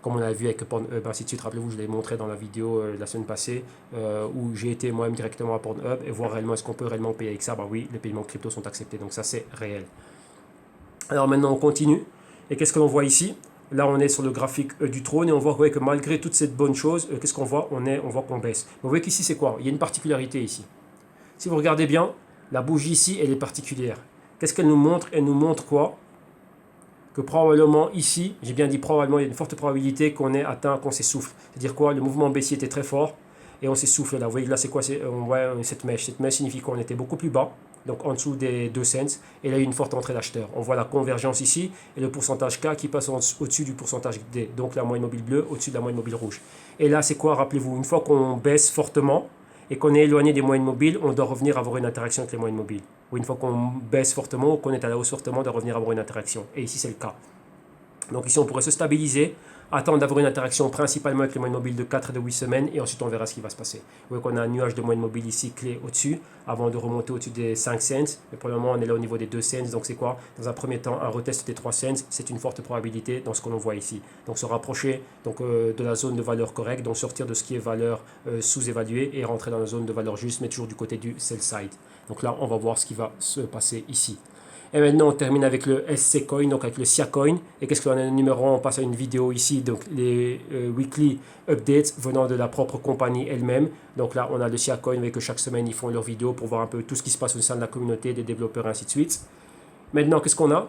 Speaker 1: Comme on a vu avec Pornhub, ainsi de suite. Rappelez-vous, je l'ai montré dans la vidéo la semaine passée, où j'ai été moi-même directement à Pornhub et voir réellement est-ce qu'on peut réellement payer avec ça. Bah oui, les paiements crypto sont acceptés, donc ça c'est réel. Alors maintenant on continue, et qu'est-ce que l'on voit ici? Là on est sur le graphique du Throne, et on voit que malgré toute cette bonne chose, qu'est-ce qu'on voit? On voit qu'on baisse. Mais vous voyez qu'ici c'est quoi? Il y a une particularité ici. Si vous regardez bien, la bougie ici, elle est particulière. Qu'est-ce qu'elle nous montre? Elle nous montre quoi? Que probablement ici, j'ai bien dit probablement, il y a une forte probabilité qu'on ait atteint, qu'on s'essouffle. C'est-à-dire quoi? Le mouvement baissier était très fort et on s'essouffle là. Vous voyez là, c'est quoi? On voit cette mèche. Cette mèche signifie qu'on était beaucoup plus bas, donc en dessous des 2 cents, et là il y a une forte entrée d'acheteurs. On voit la convergence ici et le pourcentage K qui passe au-dessus du pourcentage D, donc la moyenne mobile bleue au-dessus de la moyenne mobile rouge. Et là, c'est quoi? Rappelez-vous, une fois qu'on baisse fortement et qu'on est éloigné des moyennes mobiles, on doit revenir avoir une interaction avec les moyennes mobiles. Ou une fois qu'on baisse fortement ou qu'on est à la hausse fortement, on doit revenir avoir une interaction. Et ici, c'est le cas. Donc ici, on pourrait se stabiliser, attendre d'avoir une interaction principalement avec les moyennes mobiles de 4 et de 8 semaines, et ensuite on verra ce qui va se passer. Vous voyez qu'on a un nuage de moyennes mobiles ici clé au-dessus, avant de remonter au-dessus des 5 cents. Mais pour le moment, on est là au niveau des 2 cents. Donc c'est quoi? Dans un premier temps, un retest des 3 cents, c'est une forte probabilité dans ce que l'on voit ici. Donc se rapprocher de la zone de valeur correcte, donc sortir de ce qui est valeur sous-évaluée et rentrer dans la zone de valeur juste, mais toujours du côté du sell side. Donc là, on va voir ce qui va se passer ici. Et maintenant, on termine avec le SC Coin, donc avec le SIA Coin. Et qu'est-ce qu'on a le numéro 1? On passe à une vidéo ici, donc les weekly updates venant de la propre compagnie elle-même. Donc là, on a le SIA Coin, avec que chaque semaine, ils font leurs vidéos pour voir un peu tout ce qui se passe au sein de la communauté, des développeurs, et ainsi de suite. Maintenant, qu'est-ce qu'on a?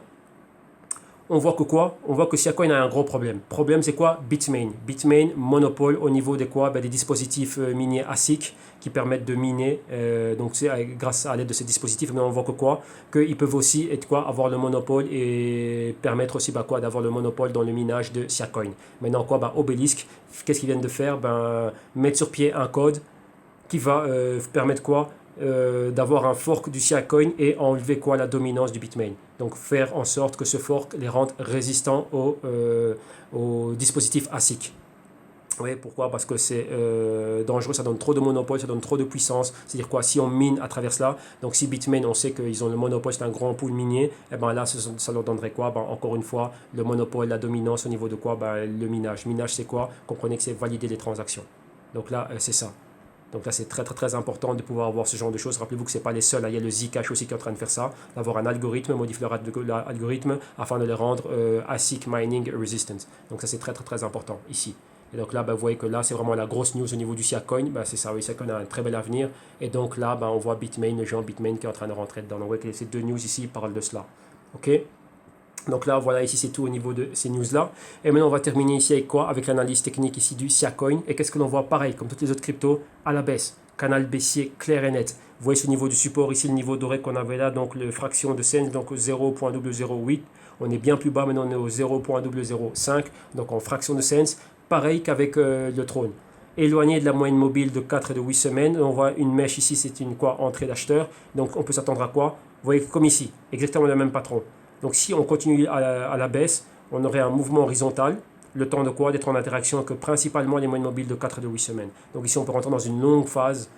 Speaker 1: On voit que quoi? On voit que Siacoin a un gros problème. Problème, c'est quoi? Bitmain. Bitmain, monopole au niveau des quoi? Ben, des dispositifs miniers ASIC qui permettent de miner. Donc, c'est grâce à l'aide de ces dispositifs, mais on voit que quoi? Qu'ils peuvent aussi être quoi? Avoir le monopole et permettre aussi quoi? D'avoir le monopole dans le minage de Siacoin. Maintenant, quoi? Ben, Obelisk, qu'est-ce qu'ils viennent de faire? Ben, mettre sur pied un code qui va permettre quoi? D'avoir un fork du Siacoin et enlever quoi? La dominance du Bitmain. Donc faire en sorte que ce fork les rende résistants aux dispositifs ASIC. Oui, pourquoi? Parce que c'est dangereux, ça donne trop de monopole, ça donne trop de puissance. C'est-à-dire quoi? Si on mine à travers cela, donc si Bitmain, on sait qu'ils ont le monopole, c'est un grand pool minier, et ben là, ça leur donnerait quoi? Ben, encore une fois, le monopole, la dominance au niveau de quoi? Ben, le minage. Minage, c'est quoi? Comprenez que c'est valider les transactions. Donc là, c'est ça. Donc là, c'est très, très, très important de pouvoir avoir ce genre de choses. Rappelez-vous que ce n'est pas les seuls. Il y a le Zcash aussi qui est en train de faire ça, d'avoir un algorithme, modifier l'algorithme afin de les rendre ASIC mining resistant. Donc ça, c'est très, très, très important ici. Et donc là, vous voyez que là, c'est vraiment la grosse news au niveau du Siacoin. C'est ça, oui, Siacoin a un très bel avenir. Et donc là, on voit Bitmain, le géant Bitmain qui est en train de rentrer dedans. Donc vous voyez que ces deux news ici parlent de cela. OK? Donc là, voilà, ici c'est tout au niveau de ces news-là. Et maintenant, on va terminer ici avec quoi? Avec l'analyse technique ici du Siacoin. Et qu'est-ce que l'on voit? Pareil, comme toutes les autres cryptos, à la baisse. Canal baissier clair et net. Vous voyez ce niveau du support ici, le niveau doré qu'on avait là, donc le fraction de cents, donc 0.008. On est bien plus bas, maintenant on est au 0.005, donc en fraction de cents. Pareil qu'avec le trône. Éloigné de la moyenne mobile de 4 et de 8 semaines, on voit une mèche ici, c'est une quoi? Entrée d'acheteur. Donc on peut s'attendre à quoi? Vous voyez comme ici, exactement le même patron. Donc si on continue à la baisse, on aurait un mouvement horizontal. Le temps de quoi? D'être en interaction avec principalement les moyennes mobiles de 4 et de 8 semaines. Donc ici, on peut rentrer dans une longue phase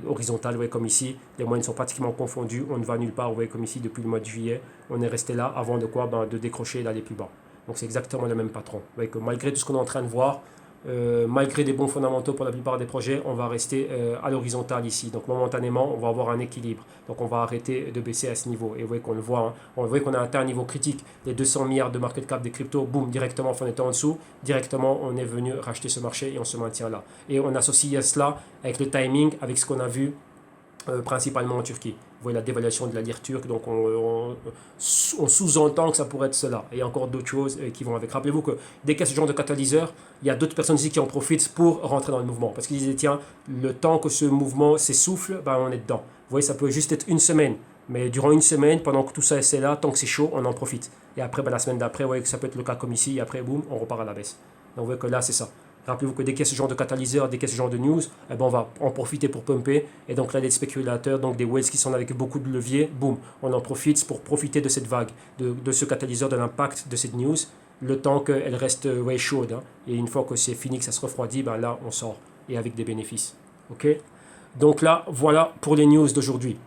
Speaker 1: horizontale, vous voyez, comme ici. Les moyennes sont pratiquement confondues. On ne va nulle part, vous voyez, comme ici, depuis le mois de juillet. On est resté là avant de quoi? De décrocher et d'aller plus bas. Donc c'est exactement le même patron. Vous voyez que malgré tout ce qu'on est en train de voir, malgré des bons fondamentaux pour la plupart des projets, on va rester à l'horizontale ici. Donc momentanément, on va avoir un équilibre. Donc on va arrêter de baisser à ce niveau. Et vous voyez qu'on le voit, hein. On voit qu'on a atteint un niveau critique. Les 200 milliards de market cap des cryptos, boum, directement, on était en dessous. Directement, on est venu racheter ce marché et on se maintient là. Et on associe cela avec le timing, avec ce qu'on a vu principalement en Turquie. Vous voyez la dévaluation de la lire turque, donc on sous-entend que ça pourrait être cela. Et il y a encore d'autres choses qui vont avec. Rappelez-vous que dès qu'il y a ce genre de catalyseur, il y a d'autres personnes ici qui en profitent pour rentrer dans le mouvement. Parce qu'ils disaient, tiens, le temps que ce mouvement s'essouffle, on est dedans. Vous voyez, ça peut juste être une semaine. Mais durant une semaine, pendant que tout ça est là, tant que c'est chaud, on en profite. Et après, la semaine d'après, vous voyez que ça peut être le cas comme ici. Et après, boum, on repart à la baisse. Donc vous voyez que là, c'est ça. Rappelez-vous que dès qu'il y a ce genre de catalyseur, dès qu'il y a ce genre de news, on va en profiter pour pumper. Et donc là, des spéculateurs, donc des whales qui sont avec beaucoup de levier, boum, on en profite pour profiter de cette vague, de ce catalyseur, de l'impact de cette news, le temps qu'elle reste chaude. Hein. Et une fois que c'est fini, que ça se refroidit, là, on sort. Et avec des bénéfices. OK? Donc là, voilà pour les news d'aujourd'hui.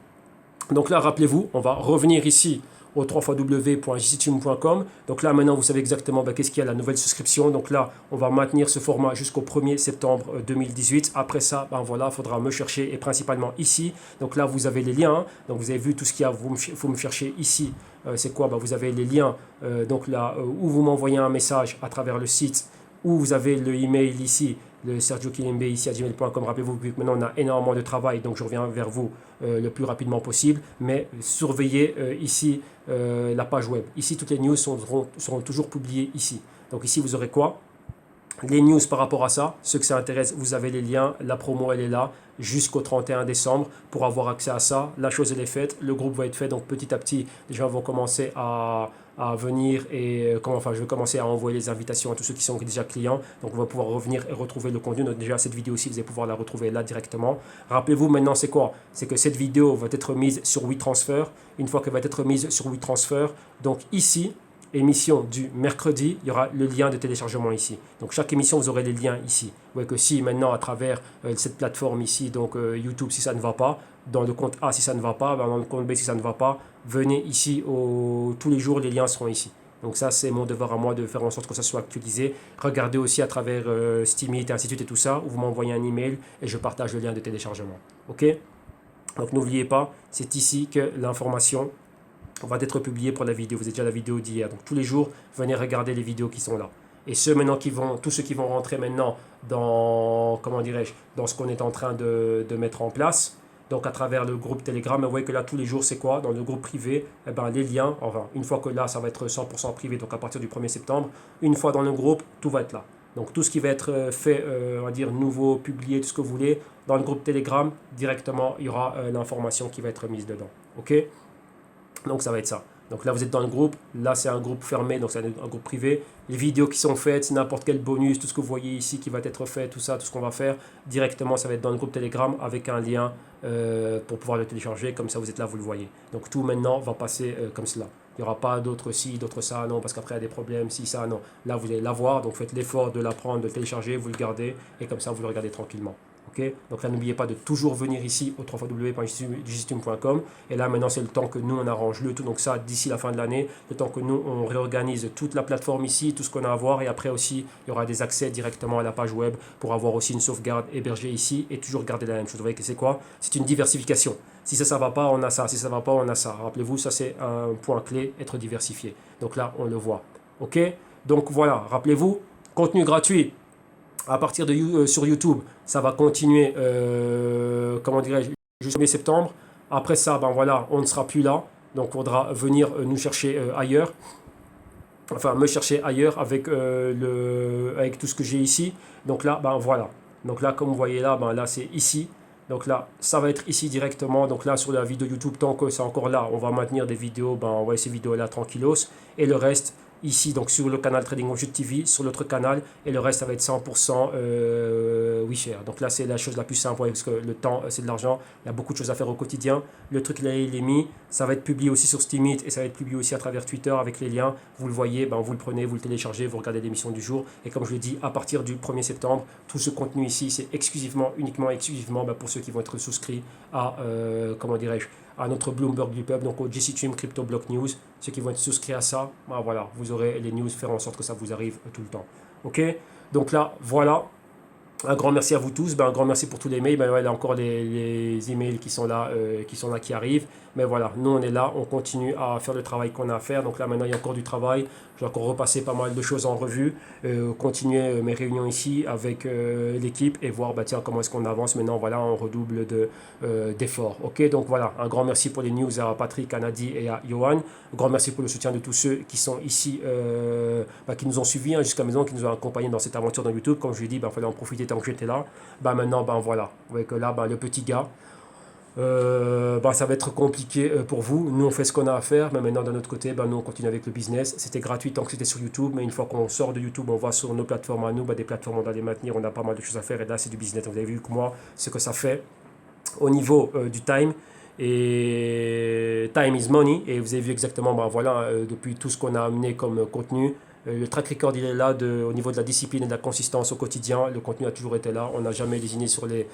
Speaker 1: Donc là, rappelez-vous, on va revenir ici au www.jctune.com. Donc là, maintenant, vous savez exactement qu'est-ce qu'il y a, la nouvelle souscription. Donc là, on va maintenir ce format jusqu'au 1er septembre 2018. Après ça, voilà, il faudra me chercher, et principalement ici. Donc là, vous avez les liens. Hein. Donc vous avez vu tout ce qu'il y a, il faut me chercher ici. C'est quoi? Vous avez les liens, donc là, où vous m'envoyez un message à travers le site, où vous avez le email ici, le Sergio Kilembe ici à gmail.com. Rappelez-vous que maintenant on a énormément de travail, donc je reviens vers vous le plus rapidement possible. Mais surveillez ici la page web. Ici, toutes les news seront toujours publiées ici. Donc ici, vous aurez quoi? Les news par rapport à ça, ceux que ça intéresse, vous avez les liens, la promo elle est là jusqu'au 31 décembre pour avoir accès à ça. La chose elle est faite, le groupe va être fait, donc petit à petit, les gens vont commencer à venir et je vais commencer à envoyer les invitations à tous ceux qui sont déjà clients. Donc on va pouvoir revenir et retrouver le contenu. Donc déjà cette vidéo aussi, vous allez pouvoir la retrouver là directement. Rappelez-vous maintenant c'est quoi? C'est que cette vidéo va être mise sur WeTransfer. Une fois qu'elle va être mise sur WeTransfer, donc ici, émission du mercredi, il y aura le lien de téléchargement ici. Donc chaque émission, vous aurez les liens ici. Vous voyez que si maintenant à travers cette plateforme ici, donc YouTube, si ça ne va pas, dans le compte A si ça ne va pas, dans le compte B si ça ne va pas, venez ici, tous les jours les liens seront ici. Donc ça c'est mon devoir à moi de faire en sorte que ça soit actualisé. Regardez aussi à travers Steemit et ainsi de suite et tout ça, où vous m'envoyez un email et je partage le lien de téléchargement. Ok? Donc n'oubliez pas, c'est ici que l'information va être publié pour la vidéo. Vous avez déjà la vidéo d'hier. Donc tous les jours, venez regarder les vidéos qui sont là. Et ceux maintenant tous ceux qui vont rentrer maintenant dans, comment dirais-je, dans ce qu'on est en train de mettre en place, donc à travers le groupe Telegram, vous voyez que là tous les jours c'est quoi? Dans le groupe privé, eh ben, les liens, enfin une fois que là ça va être 100% privé, donc à partir du 1er septembre, une fois dans le groupe, tout va être là. Donc tout ce qui va être fait, on va dire nouveau, publié, tout ce que vous voulez, dans le groupe Telegram, directement il y aura l'information qui va être mise dedans. Ok? Donc ça va être ça. Donc là vous êtes dans le groupe, là c'est un groupe fermé, donc c'est un groupe privé. Les vidéos qui sont faites, c'est n'importe quel bonus, tout ce que vous voyez ici qui va être fait, tout ça, tout ce qu'on va faire, directement ça va être dans le groupe Telegram avec un lien pour pouvoir le télécharger, comme ça vous êtes là, vous le voyez. Donc tout maintenant va passer comme cela. Il n'y aura pas d'autres ci, d'autres ça, non, parce qu'après il y a des problèmes, si, ça, non. Là vous allez l'avoir, donc faites l'effort de l'apprendre, de le télécharger, vous le gardez, et comme ça vous le regardez tranquillement. Okay, donc là, n'oubliez pas de toujours venir ici au www.digitum.com. Et là, maintenant, c'est le temps que nous, on arrange le tout. Donc ça, d'ici la fin de l'année, le temps que nous, on réorganise toute la plateforme ici, tout ce qu'on a à voir. Et après aussi, il y aura des accès directement à la page web pour avoir aussi une sauvegarde hébergée ici et toujours garder la même chose. Vous voyez que c'est quoi? C'est une diversification. Si ça ne va pas, on a ça. Si ça ne va pas, on a ça. Rappelez-vous, ça, c'est un point clé, être diversifié. Donc là, on le voit. OK? Donc voilà, rappelez-vous, contenu gratuit. À partir de sur YouTube, ça va continuer, comment dirais-je, jusqu'au 1er septembre. Après ça, ben voilà, on ne sera plus là. Donc, il faudra venir nous chercher ailleurs. Enfin, me chercher ailleurs avec, avec tout ce que j'ai ici. Donc là, ben voilà. Donc là, comme vous voyez là, ben là, c'est ici. Donc là, ça va être ici directement. Donc là, sur la vidéo YouTube, tant que c'est encore là, on va maintenir des vidéos. Ben, on va ces vidéos-là tranquillos. Et le reste, ici, donc sur le canal Trading Wall Street TV, sur l'autre canal, et le reste, ça va être 100% WeShare. Donc là, c'est la chose la plus simple, parce que le temps, c'est de l'argent, il y a beaucoup de choses à faire au quotidien. Le truc, là, il est mis, ça va être publié aussi sur Steemit, et ça va être publié aussi à travers Twitter avec les liens. Vous le voyez, ben, vous le prenez, vous le téléchargez, vous regardez l'émission du jour, et comme je le dis, à partir du 1er septembre, tout ce contenu ici, c'est exclusivement ben, pour ceux qui vont être souscrits à, comment dirais-je, à notre Bloomberg du peuple, donc au GCTUM Crypto Block News. Ceux qui vont être souscrits à ça, ben voilà, vous aurez les news, faire en sorte que ça vous arrive tout le temps. Ok? Donc là, voilà. Un grand merci à vous tous. Ben, un grand merci pour tous les mails. Ben, ouais, il y a encore les emails qui sont là, qui arrivent. Mais voilà, nous on est là, on continue à faire le travail qu'on a à faire. Donc là maintenant il y a encore du travail. Je vais encore repasser pas mal de choses en revue, continuer mes réunions ici avec l'équipe et voir bah, tiens, comment est-ce qu'on avance. Maintenant voilà, on redouble d'efforts. Ok, donc voilà, un grand merci pour les news à Patrick, à Nadi et à Johan. Un grand merci pour le soutien de tous ceux qui sont ici, bah, qui nous ont suivis hein, jusqu'à maintenant, qui nous ont accompagnés dans cette aventure dans YouTube. Comme je l'ai dit, il fallait en profiter tant que j'étais là. Bah, maintenant, bah, voilà, vous voyez que là, bah, le petit gars. Bah, ça va être compliqué pour vous. Nous, on fait ce qu'on a à faire, mais maintenant, d'un autre côté, bah, nous, on continue avec le business. C'était gratuit tant que c'était sur YouTube, mais une fois qu'on sort de YouTube, on va sur nos plateformes à nous. Bah, des plateformes, on doit les maintenir, on a pas mal de choses à faire, et là, c'est du business. Donc, vous avez vu que moi, ce que ça fait au niveau du time, et time is money, et vous avez vu exactement, bah, voilà, depuis tout ce qu'on a amené comme contenu. Le track record, il est là au niveau de la discipline et de la consistance au quotidien. Le contenu a toujours été là. On n'a jamais lésiné sur les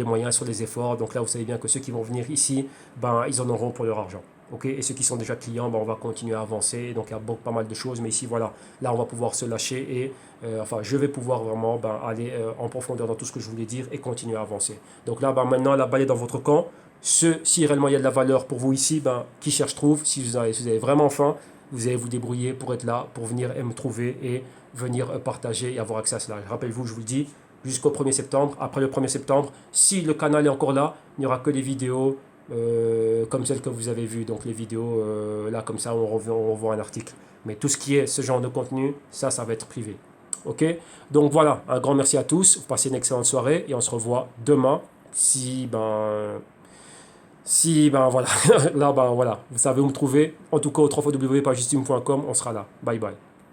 Speaker 1: moyens, sur les efforts. Donc là, vous savez bien que ceux qui vont venir ici, ben, ils en auront pour leur argent. Okay, et ceux qui sont déjà clients, ben, on va continuer à avancer. Donc il y a pas mal de choses. Mais ici, voilà, là, on va pouvoir se lâcher. Et enfin, je vais pouvoir vraiment ben, aller en profondeur dans tout ce que je voulais dire et continuer à avancer. Donc là, ben, maintenant, la balle est dans votre camp. Si réellement il y a de la valeur pour vous ici, ben, qui cherche trouve. Si vous avez vraiment faim, vous allez vous débrouiller pour être là, pour venir me trouver et venir partager et avoir accès à cela. Rappelez-vous, je vous le dis, jusqu'au 1er septembre. Après le 1er septembre, si le canal est encore là, il n'y aura que des vidéos comme celles que vous avez vues. Donc les vidéos, là, comme ça, on revoit un article. Mais tout ce qui est ce genre de contenu, ça va être privé. Ok? Donc voilà, un grand merci à tous. Vous passez une excellente soirée et on se revoit demain. Si, ben voilà, là, ben voilà, vous savez où me trouver. En tout cas, au www.justim.com, on sera là. Bye bye.